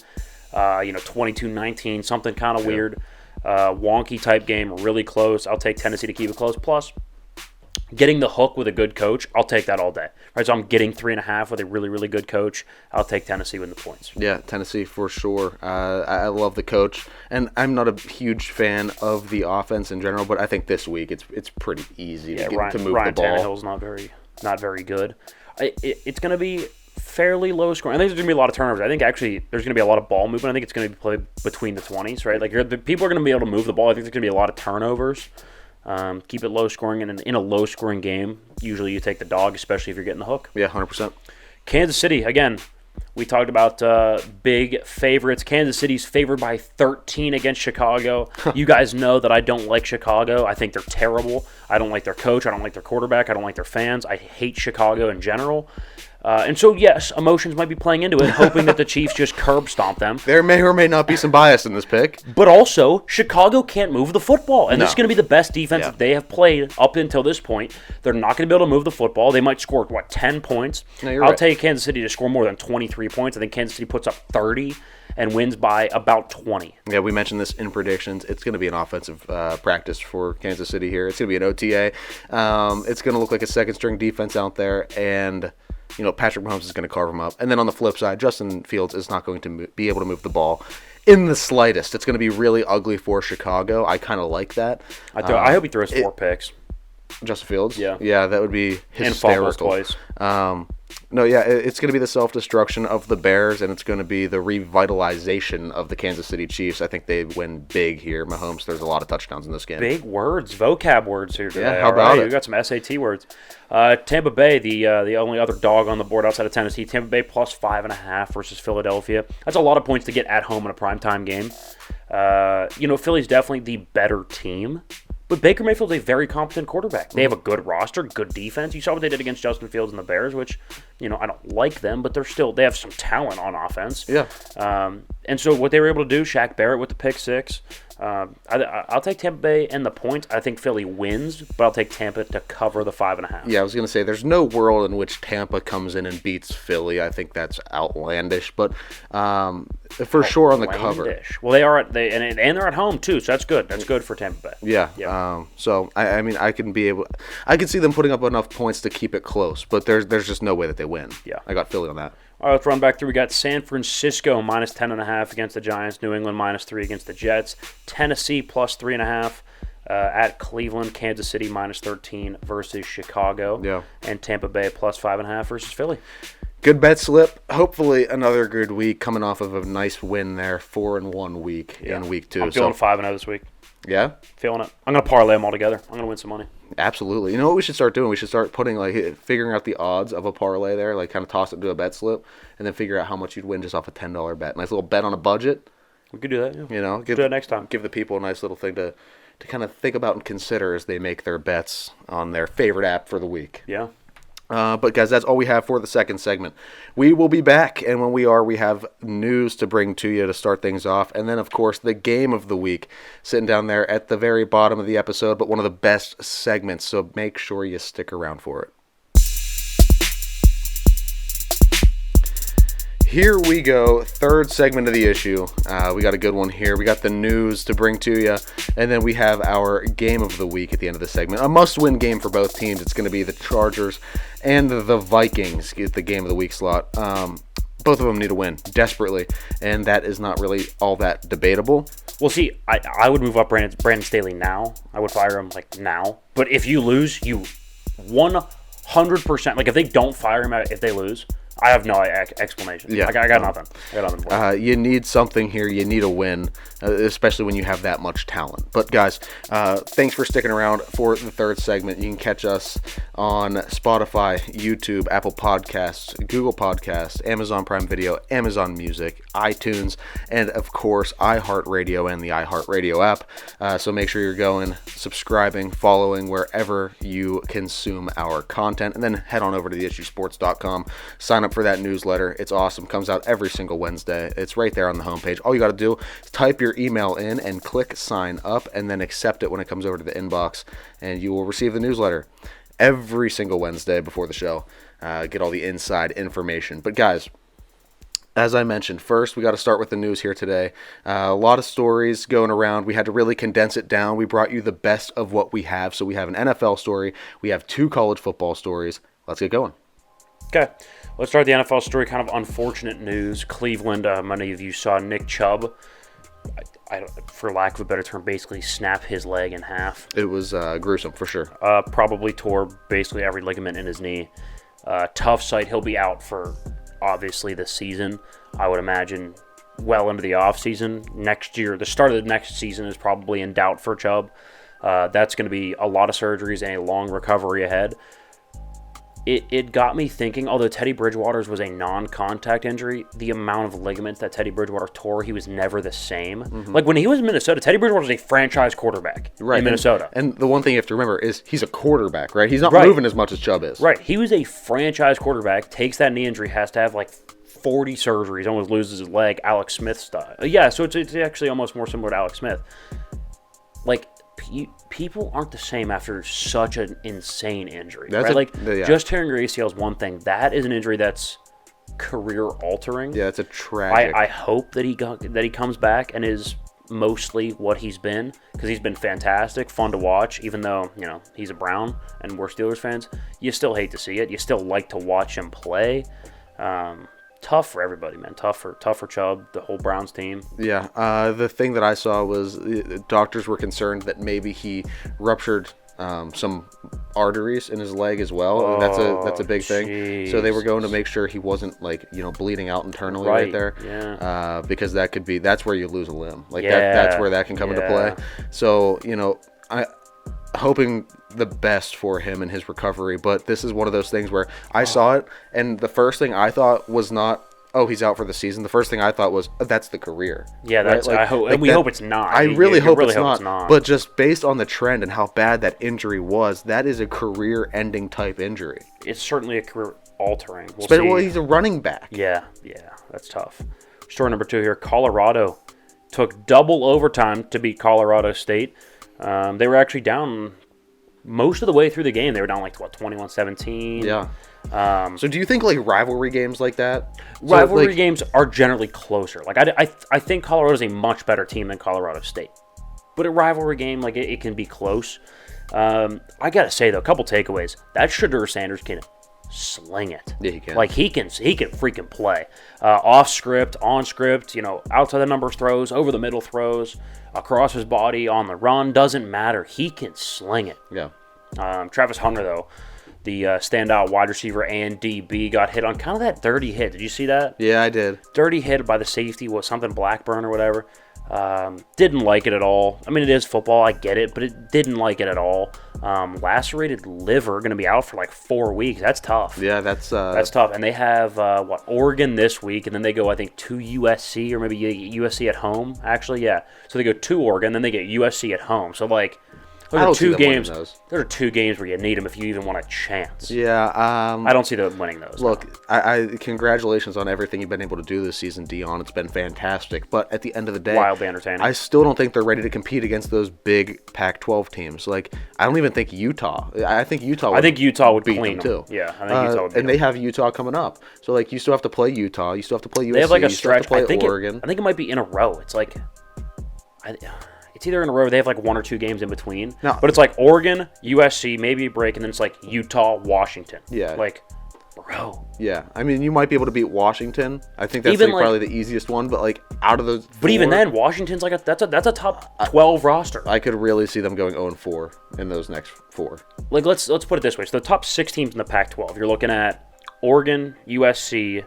22-19, something kind of weird. Wonky type game, really close. I'll take Tennessee to keep it close. Plus, getting the hook with a good coach, I'll take that all day. Right, so I'm getting 3.5 with a really, really good coach. I'll take Tennessee with the points. Yeah, Tennessee for sure. I love the coach, and I'm not a huge fan of the offense in general, but I think this week it's pretty easy to move the ball. Ryan Tannehill's not very good. It's going to be fairly low scoring. I think there's going to be a lot of turnovers. I think actually there's going to be a lot of ball movement. I think it's going to be played between the 20s, right? People are going to be able to move the ball. I think there's going to be a lot of turnovers. Keep it low scoring, and in a low scoring game, usually you take the dog, especially if you're getting the hook. Yeah, 100%. Kansas City, again, we talked about big favorites. Kansas City's favored by 13 against Chicago. You guys know that I don't like Chicago. I think they're terrible. I don't like their coach. I don't like their quarterback. I don't like their fans. I hate Chicago in general. And so, yes, emotions might be playing into it, hoping that the Chiefs just curb stomp them. There may or may not be some bias in this pick. But also, Chicago can't move the football. And this is going to be the best defense that they have played up until this point. They're not going to be able to move the football. They might score, 10 points? No, I'll take Kansas City to score more than 23 points. I think Kansas City puts up 30 and wins by about 20. Yeah, we mentioned this in predictions. It's going to be an offensive practice for Kansas City here. It's going to be an OTA. It's going to look like a second-string defense out there, and Patrick Mahomes is going to carve them up. And then on the flip side, Justin Fields is not going to be able to move the ball in the slightest. It's going to be really ugly for Chicago. I kind of like that. I hope he throws 4 picks. Justin Fields? Yeah. Yeah, that would be hysterical. And fumbles twice. No, yeah, it's going to be the self-destruction of the Bears, and it's going to be the revitalization of the Kansas City Chiefs. I think they win big here. Mahomes, there's a lot of touchdowns in this game. Big words, vocab words here today. Yeah, how about it? We got some SAT words. Tampa Bay, the only other dog on the board outside of Tennessee. Tampa Bay plus 5.5 versus Philadelphia. That's a lot of points to get at home in a primetime game. Philly's definitely the better team. But Baker Mayfield's a very competent quarterback. They have a good roster, good defense. You saw what they did against Justin Fields and the Bears, which, I don't like them, but they have some talent on offense. Yeah. And so what they were able to do, Shaq Barrett with the pick six. I'll take Tampa Bay and the points. I think Philly wins, but I'll take Tampa to cover the 5.5. Yeah, I was going to say, there's no world in which Tampa comes in and beats Philly. I think that's outlandish, but for sure on the cover. Well, they are and they're at home too, so that's good. That's good for Tampa Bay. Yeah. So I mean, I can see them putting up enough points to keep it close, but there's just no way that they win. Yeah, I got Philly on that. All right, let's run back through. We got San Francisco minus 10.5 against the Giants. New England minus 3 against the Jets. Tennessee plus 3.5 at Cleveland. Kansas City minus 13 versus Chicago. Yeah. And Tampa Bay plus 5.5 versus Philly. Good bet slip. Hopefully another good week coming off of a nice win there. 4-1 week in week 2. I'm feeling 5-0 this week. Yeah? Feeling it. I'm going to parlay them all together. I'm going to win some money. Absolutely. You know what we should start doing? We should start putting, figuring out the odds of a parlay there, kind of toss it to a bet slip, and then figure out how much you'd win just off a $10 bet. Nice little bet on a budget. We could do that, yeah. Do that next time. Give the people a nice little thing to kind of think about and consider as they make their bets on their favorite app for the week. Yeah. But, guys, that's all we have for the second segment. We will be back, and when we are, we have news to bring to you to start things off. And then, of course, the game of the week sitting down there at the very bottom of the episode, but one of the best segments, so make sure you stick around for it. Here we go, third segment of the issue. We got a good one here. We got the news to bring to you, and then we have our game of the week at the end of the segment. A must-win game for both teams. It's going to be the Chargers and the Vikings get the game of the week slot. Both of them need to win desperately, and that is not really all that debatable. Well, see, I would move up Brandon Staley now. I would fire him now. But if you lose, you 100%. If they don't fire him if they lose, I have no explanation. Yeah. I got nothing. For you need something here. You need a win, especially when you have that much talent. But, guys, thanks for sticking around for the third segment. You can catch us on Spotify, YouTube, Apple Podcasts, Google Podcasts, Amazon Prime Video, Amazon Music, iTunes, and, of course, iHeartRadio and the iHeartRadio app. So make sure you're going, subscribing, following wherever you consume our content. And then head on over to theissuesports.com. Sign up for that newsletter. It's awesome. Comes out every single Wednesday. It's right there on the homepage. All you got to do is type your email in and click sign up, and then accept it when it comes over to the inbox, and you will receive the newsletter every single Wednesday before the show. Get all the inside information. But, guys, as I mentioned, first we got to start with the news here today. A lot of stories going around. We had to really condense it down. We brought you the best of what we have. So we have an NFL story. We have 2 college football stories. Let's get going. Okay. Let's start the NFL story. Kind of unfortunate news. Cleveland, many of you saw Nick Chubb, for lack of a better term, basically snap his leg in half. It was gruesome, for sure. Probably tore basically every ligament in his knee. Tough sight. He'll be out for, obviously, the season. I would imagine well into the offseason. Next year, the start of the next season is probably in doubt for Chubb. That's going to be a lot of surgeries and a long recovery ahead. It got me thinking, although Teddy Bridgewater's was a non-contact injury, the amount of ligaments that Teddy Bridgewater tore, he was never the same. Mm-hmm. When he was in Minnesota, Teddy Bridgewater was a franchise quarterback in Minnesota. And the one thing you have to remember is he's a quarterback, right? He's not moving as much as Chubb is. Right. He was a franchise quarterback, takes that knee injury, has to have 40 surgeries, almost loses his leg, Alex Smith style. Yeah, so it's actually almost more similar to Alex Smith. People aren't the same after such an insane injury, right? Just tearing your ACL is one thing. That is an injury that's career-altering. Yeah, it's a tragic. I hope that he comes back and is mostly what he's been, because he's been fantastic, fun to watch. Even though he's a Brown and we're Steelers fans, you still hate to see it. You still like to watch him play. Tough for everybody, man. Tough for Chubb, the whole Browns team. Yeah. The thing that I saw was doctors were concerned that maybe he ruptured some arteries in his leg as well, and that's a big thing. So they were going to make sure he wasn't like bleeding out internally right there, because that's where you lose a limb. Like that's where that can come into play. So I hoping the best for him and his recovery, but this is one of those things where I saw it, and the first thing I thought was not, oh, he's out for the season. The first thing I thought was, oh, that's the career. Yeah, that's. Right? We hope it's not. I really hope it's not. But just based on the trend and how bad that injury was, that is a career-ending type injury. It's certainly a career-altering. We'll see. Well, he's a running back. Yeah, that's tough. Story number 2 here: Colorado took double overtime to beat Colorado State. They were actually down most of the way through the game. They were down 21-17. Yeah. So do you think rivalry games like that? Rivalry games are generally closer. I think Colorado's a much better team than Colorado State. But a rivalry game, it can be close. I gotta say though, a couple takeaways. That Shedeur Sanders can sling it. Yeah, he can. He can freaking play. Off script, on script, outside the numbers throws, over the middle throws, across his body, on the run, doesn't matter. He can sling it. Yeah. Travis Hunter, though, the standout wide receiver and DB, got hit on kind of that dirty hit. Did you see that? Yeah, I did. Dirty hit by the safety, was something Blackburn or whatever. Didn't like it at all. I mean, it is football, I get it, but it didn't like it at all. Lacerated liver, going to be out for 4 weeks. That's tough. Yeah, that's tough. And they have Oregon this week, and then they go, I think, to USC, or maybe USC at home. Actually, yeah. So they go to Oregon, then they get USC at home. So those are 2 games. Those are 2 games where you need them if you even want a chance. Yeah. I don't see them winning those. Look, I congratulations on everything you've been able to do this season, Dion. It's been fantastic. But at the end of the day, wildly entertaining. I still don't think they're ready to compete against those big Pac-12 teams. I don't even think Utah. I think Utah would beat them too. Yeah, I think Utah would beat and they have Utah coming up. So you still have to play Utah. You still have to play USC. They have a stretch. You still have to play Oregon. I think it might be in a row. It's it's either in a row or they have 1 or 2 games in between. No. But it's Oregon, USC, maybe a break, and then it's Utah, Washington. Yeah. Bro. Yeah. I mean, you might be able to beat Washington. I think that's probably the easiest one, but out of those 4, but even then, Washington's that's a top 12 roster. I could really see them going 0-4 in those next 4. Let's put it this way. So the top 6 teams in the Pac-12, you're looking at Oregon, USC,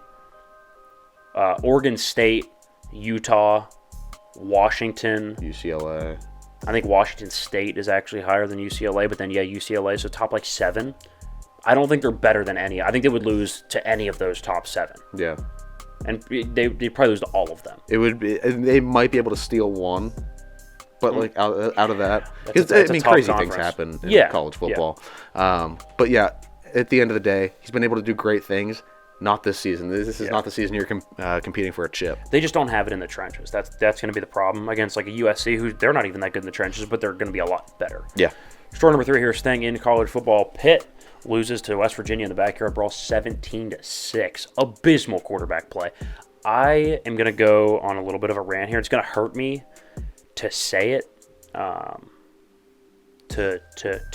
Oregon State, Utah, Washington, UCLA. I think Washington State is actually higher than UCLA, but then UCLA, so top 7. I don't think they're better than any. I think they would lose to any of those top 7. Yeah. And they'd probably lose to all of them. It would be. They might be able to steal one, but out of that, because crazy things happen in college football. Yeah. But at the end of the day, he's been able to do great things. Not this season. This is not the season you're competing for a chip. They just don't have it in the trenches. That's going to be the problem against a USC, who they're not even that good in the trenches, but they're going to be a lot better. Yeah. Story number 3 here, staying in college football. Pitt loses to West Virginia in the backyard brawl 17-6. Abysmal quarterback play. I am going to go on a little bit of a rant here. It's going to hurt me to say it, to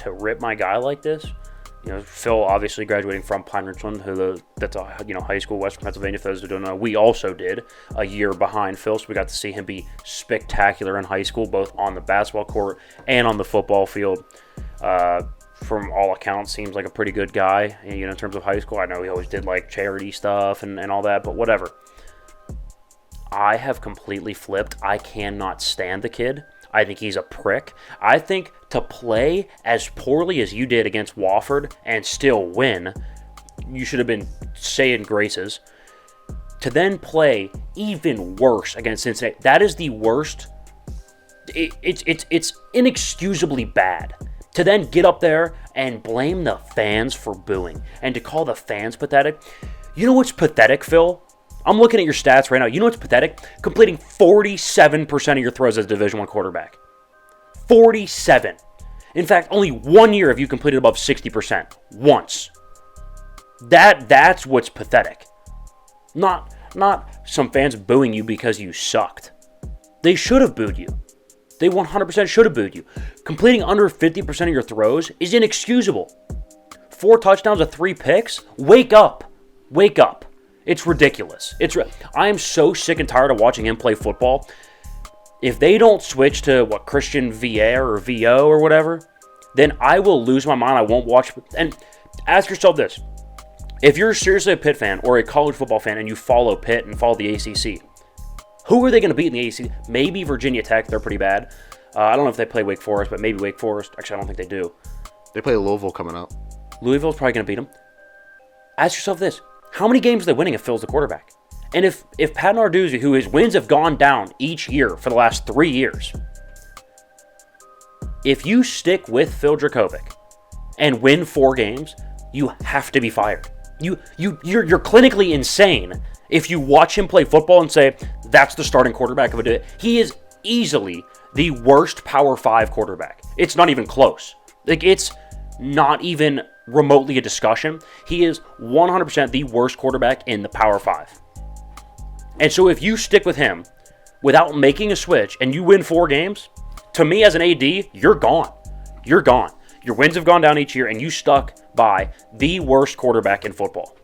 rip my guy like this. Phil obviously graduating from Pine Ridgeland, that's a high school, Western Pennsylvania. For those who don't know, we also did a year behind Phil, so we got to see him be spectacular in high school, both on the basketball court and on the football field. From all accounts, seems like a pretty good guy. In terms of high school, I know he always did charity stuff and all that, but whatever. I have completely flipped. I cannot stand the kid. I think he's a prick. I think to play as poorly as you did against Wofford and still win, you should have been saying graces. To then play even worse against Cincinnati, that is the worst. It's inexcusably bad. To then get up there and blame the fans for booing and to call the fans pathetic. You know what's pathetic, Phil? I'm looking at your stats right now. You know what's pathetic? Completing 47% of your throws as a Division I quarterback. 47. In fact, only 1 year have you completed above 60%. Once. That's what's pathetic. Not some fans booing you because you sucked. They should have booed you. They 100% should have booed you. Completing under 50% of your throws is inexcusable. 4 touchdowns of 3 picks? Wake up. Wake up. It's ridiculous. I am so sick and tired of watching him play football. If they don't switch to Christian VA or VO or whatever, then I will lose my mind. I won't watch. And ask yourself this. If you're seriously a Pitt fan or a college football fan and you follow Pitt and follow the ACC, who are they going to beat in the ACC? Maybe Virginia Tech. They're pretty bad. I don't know if they play Wake Forest, but maybe Wake Forest. Actually, I don't think they do. They play Louisville coming up. Louisville's probably going to beat them. Ask yourself this. How many games are they winning if Phil's the quarterback? And if Pat Narduzzi, who his wins have gone down each year for the last 3 years, if you stick with Phil Dracovic and win 4 games, you have to be fired. You're clinically insane if you watch him play football and say, that's the starting quarterback of a day. He is easily the worst Power 5 quarterback. It's not even close. Like, it's not even remotely a discussion. He is 100% the worst quarterback in the Power 5. And so if you stick with him without making a switch and you win 4 games, to me as an AD, you're gone. You're gone. Your wins have gone down each year and you stuck by the worst quarterback in football.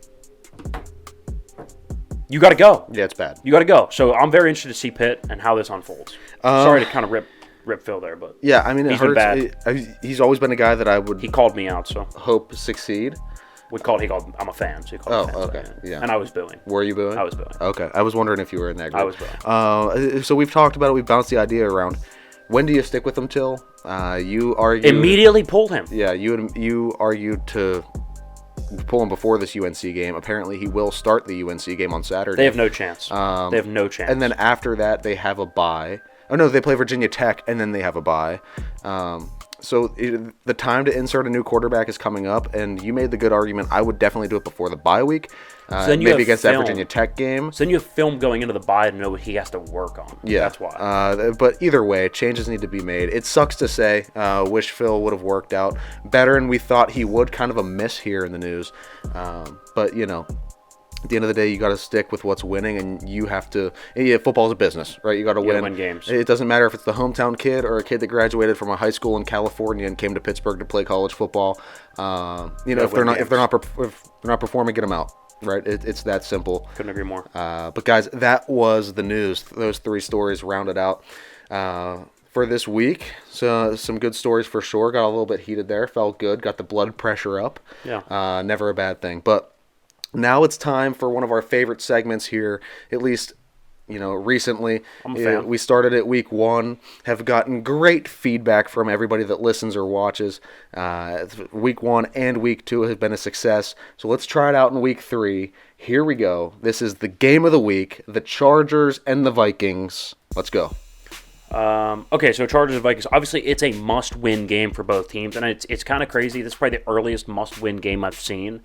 You got to go. Yeah, it's bad. You got to go. So I'm very interested to see Pitt and how this unfolds. Sorry to kind of rip Phil there, but yeah, I mean, it hurts. Bad. He's always been a guy that I would. He called me out, so hope succeed. He called. I'm a fan, so he called me a fan. Okay, so, yeah. And I was booing. Were you booing? I was booing. Okay, I was wondering if you were in that group. I was booing. So we've talked about it. We've bounced the idea around. When do you stick with him till? You argued. Immediately pulled him. Yeah, you argued to pull him before this UNC game. Apparently, he will start the UNC game on Saturday. They have no chance. They have no chance. And then after that, they have a bye. Oh, no, they play Virginia Tech, and then they have a bye. So the time to insert a new quarterback is coming up, and you made the good argument. I would definitely do it before the bye week, maybe against that Virginia Tech game. So then you have film going into the bye to know what he has to work on. Yeah. That's why. But either way, changes need to be made. It sucks to say. Wish Phil would have worked out better, and we thought he would. Kind of a miss here in the news. But, you know, at the end of the day, you got to stick with what's winning, and you have to. Yeah, football's a business, right? You got to win games. It doesn't matter if it's the hometown kid or a kid that graduated from a high school in California and came to Pittsburgh to play college football. If they're not performing, get them out. Right? It's that simple. Couldn't agree more. But guys, that was the news. Those 3 stories rounded out for this week. So some good stories for sure. Got a little bit heated there. Felt good. Got the blood pressure up. Yeah. Never a bad thing. But now it's time for one of our favorite segments here, at least, you know, recently. I'm a fan. We started at week 1, have gotten great feedback from everybody that listens or watches. Week 1 and week 2 have been a success. So let's try it out in week 3. Here we go. This is the game of the week, the Chargers and the Vikings. Let's go. Okay, so Chargers and Vikings. Obviously, it's a must-win game for both teams, and it's kind of crazy. This is probably the earliest must-win game I've seen.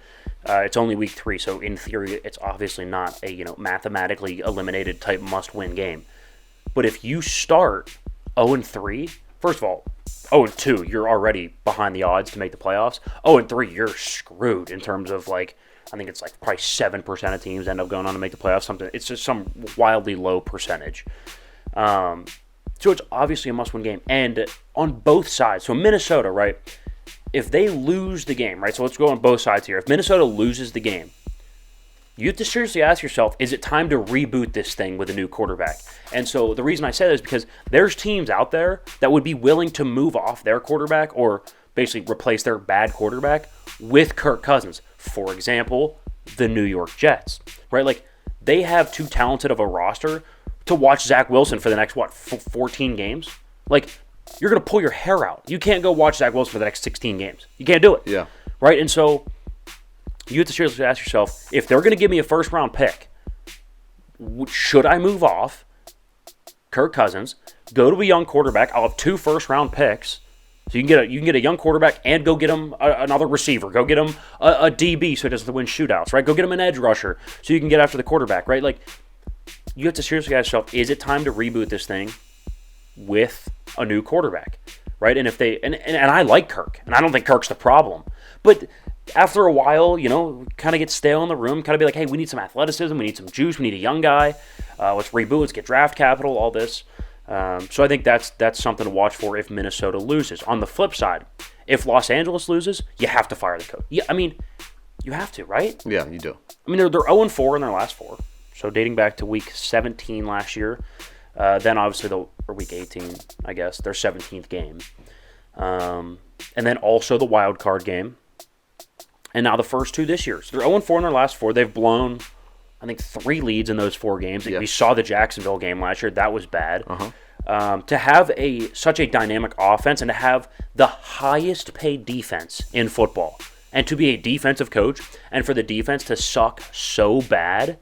It's only week 3, so in theory, it's obviously not a mathematically eliminated type must-win game. But if you start 0-3, first of all, 0-2, you're already behind the odds to make the playoffs. 0-3, you're screwed in terms of I think it's probably 7% of teams end up going on to make the playoffs. It's just some wildly low percentage. So it's obviously a must-win game, and on both sides. So Minnesota, right? If they lose the game, right? So let's go on both sides here. If Minnesota loses the game, you have to seriously ask yourself, is it time to reboot this thing with a new quarterback? And so the reason I say that is because there's teams out there that would be willing to move off their quarterback or basically replace their bad quarterback with Kirk Cousins. For example, the New York Jets, right? They have too talented of a roster to watch Zach Wilson for the next, 14 games? You're going to pull your hair out. You can't go watch Zach Wilson for the next 16 games. You can't do it. Yeah. Right? And so you have to seriously ask yourself, if they're going to give me a first-round pick, should I move off Kirk Cousins, go to a young quarterback? I'll have 2 first-round picks. So you can get a young quarterback and go get him another receiver. Go get him a DB so he doesn't win shootouts, right? Go get him an edge rusher so you can get after the quarterback, right? You have to seriously ask yourself, is it time to reboot this thing with a new quarterback, right? And if they and I like Kirk, and I don't think Kirk's the problem, but after a while, kind of get stale in the room, kind of be like, hey, we need some athleticism, we need some juice, we need a young guy. Let's reboot, let's get draft capital, all this. So I think that's something to watch for if Minnesota loses. On the flip side, if Los Angeles loses, you have to fire the coach. Yeah, I mean, you have to, right? Yeah, you do. I mean, they're 0-4 in their last 4. So dating back to week 17 last year, then obviously or week 18, I guess, their 17th game. and then also the wild card game, and now the first 2 this year. So they're 0-4 in their last 4. They've blown, I think, 3 leads in those 4 games. We saw the Jacksonville game last year. That was bad. To have such a dynamic offense and to have the highest paid defense in football, and to be a defensive coach, and for the defense to suck so bad,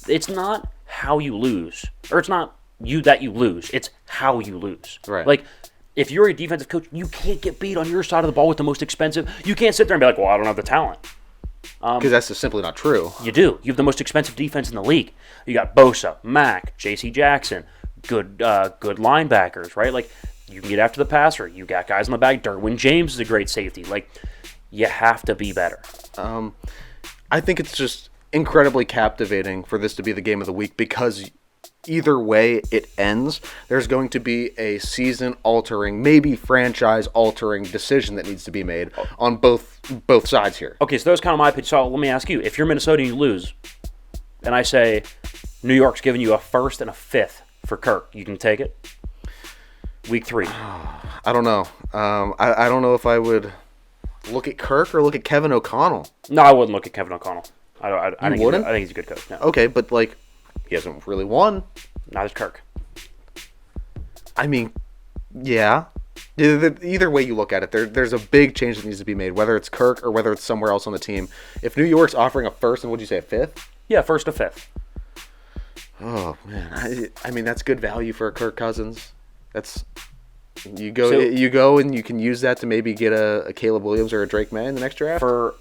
it's not how you lose, or it's not you that you lose. It's how you lose. Right. Like, if you're a defensive coach, you can't get beat on your side of the ball with the most expensive. You can't sit there and be like, well, I don't have the talent. Because that's just simply not true. You do. You have the most expensive defense in the league. You got Bosa, Mack, J.C. Jackson, good linebackers, right? Like, you can get after the passer. You got guys in the back. Derwin James is a great safety. Like, you have to be better. I think it's just incredibly captivating for this to be the game of the week because either way it ends, there's going to be a season-altering, maybe franchise-altering decision that needs to be made on both sides here. Okay, so that was kind of my pitch. So let me ask you, if you're Minnesota and you lose, and I say New York's giving you a 1st and a 5th for Kirk, you can take it? Week 3. I don't know. I don't know if I would look at Kirk or look at Kevin O'Connell. No, I wouldn't look at Kevin O'Connell. I think wouldn't? I think he's a good coach. No. Okay, but like, he hasn't really won. Not as Kirk. I mean, yeah. Either way you look at it, there's a big change that needs to be made, whether it's Kirk or whether it's somewhere else on the team. If New York's offering a 1st and what'd you say, a 5th? Yeah, 1st to 5th. Oh man, I mean that's good value for a Kirk Cousins. That's you go and you can use that to maybe get a Caleb Williams or a Drake May in the next draft. For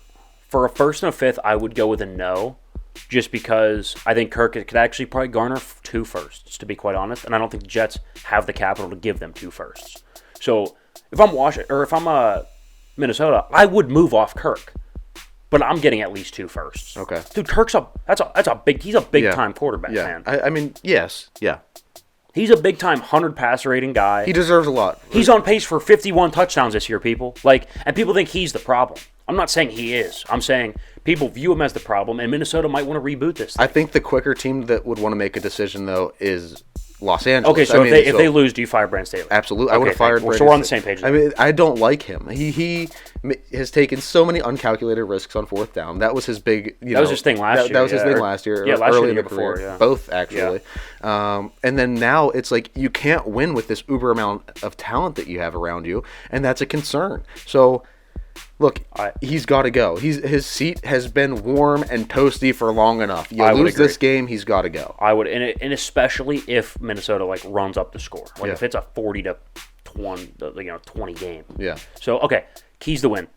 a 1st and a 5th, I would go with a no, just because I think Kirk could actually probably garner 2 firsts, to be quite honest, and I don't think the Jets have the capital to give them 2 firsts. So if I'm Minnesota, I would move off Kirk, but I'm getting at least 2 firsts. Okay, dude, Kirk's he's a big time quarterback, man. I mean, yes, yeah. He's a big-time 100 passer rating guy. He deserves a lot. He's on pace for 51 touchdowns this year, people. And people think he's the problem. I'm not saying he is. I'm saying people view him as the problem, and Minnesota might want to reboot this thing. I think the quicker team that would want to make a decision, though, is Los Angeles. Okay, so if they lose, do you fire Brandon Staley? Absolutely. Okay, I would have fired Brandon. So we're on the same page. I mean, I don't like him. He has taken so many uncalculated risks on 4th down. That was his big. That was his thing last year. That was his thing last year. Yeah, last early year, in the before, career. yeah. Both actually. Yeah. And then now it's like you can't win with this uber amount of talent that you have around you, and that's a concern. So. Look, he's got to go. His seat has been warm and toasty for long enough. You lose this game, he's got to go. I would, and especially if Minnesota runs up the score, if it's a 40-20 game. Yeah. So okay, keys to win.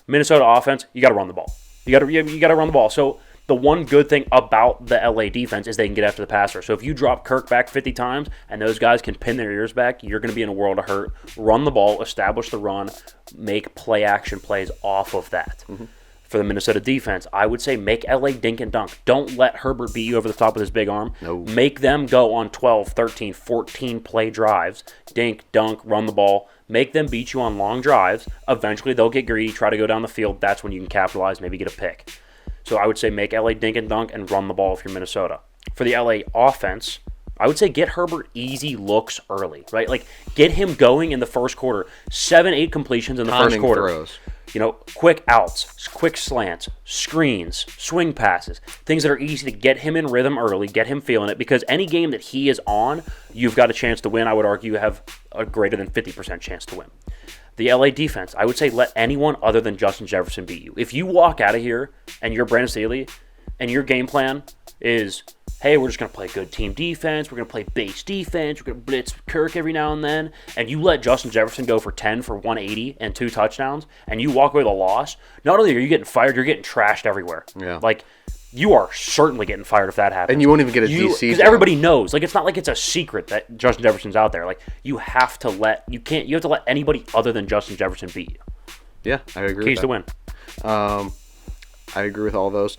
Minnesota offense, you got to run the ball. You got to run the ball. So the one good thing about the LA defense is they can get after the passer. So if you drop Kirk back 50 times and those guys can pin their ears back, you're going to be in a world of hurt. Run the ball, establish the run, make play-action plays off of that. Mm-hmm. For the Minnesota defense, I would say make LA dink and dunk. Don't let Herbert beat you over the top with his big arm. No. Make them go on 12, 13, 14 play drives. Dink, dunk, run the ball. Make them beat you on long drives. Eventually, they'll get greedy, try to go down the field. That's when you can capitalize, maybe get a pick. So I would say make LA dink and dunk and run the ball if you're Minnesota. For the LA offense, I would say get Herbert easy looks early, right? Get him going in the first quarter. 7-8 completions in the first quarter. Throws. Quick outs, quick slants, screens, swing passes, things that are easy to get him in rhythm early, get him feeling it, because any game that he is on, you've got a chance to win. I would argue you have a greater than 50% chance to win. The LA defense, I would say let anyone other than Justin Jefferson beat you. If you walk out of here and you're Brandon Staley and your game plan is, hey, we're just going to play good team defense, we're going to play base defense, we're going to blitz Kirk every now and then, and you let Justin Jefferson go for 10 for 180 and 2 touchdowns, and you walk away with a loss, not only are you getting fired, you're getting trashed everywhere. Yeah. You are certainly getting fired if that happens. And you won't even get a DC. Because everybody knows. It's not like it's a secret that Justin Jefferson's out there. You have to let anybody other than Justin Jefferson beat you. Yeah, I agree. Keys to win. I agree with all those.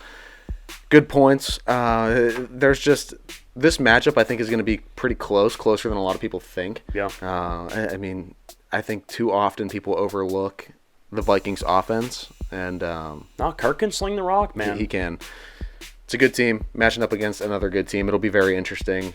Good points. There's just this matchup. I think is going to be pretty closer than a lot of people think. Yeah. I mean, I think too often people overlook the Vikings offense, and Kirk can sling the rock, man. He can. It's a good team matching up against another good team. It'll be very interesting.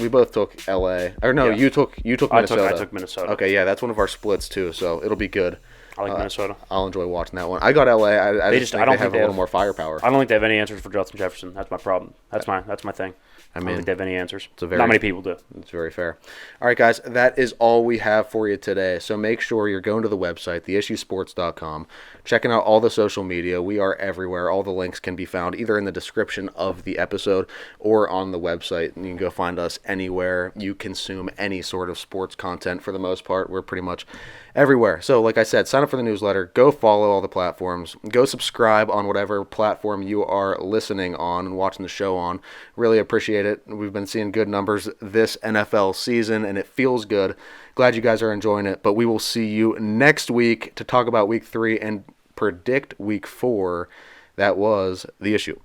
We both took L.A. Or no, Yeah. you took Minnesota. I took Minnesota. Okay, yeah, that's one of our splits too, so it'll be good. I like Minnesota. I'll enjoy watching that one. I got L.A. I don't think they have a little more firepower. I don't think they have any answers for Justin Jefferson. That's my problem. That's my thing. I don't think they have any answers. Not many people do. It's very fair. All right, guys, that is all we have for you today. So make sure you're going to the website, theissuesports.com, checking out all the social media. We are everywhere. All the links can be found either in the description of the episode or on the website. And you can go find us anywhere you consume any sort of sports content for the most part. We're pretty much everywhere. So like I said, sign up for the newsletter. Go follow all the platforms. Go subscribe on whatever platform you are listening on and watching the show on. Really appreciate it. We've been seeing good numbers this NFL season, and it feels good. Glad you guys are enjoying it, but we will see you next week to talk about Week 3 and predict Week 4. That was The Issue.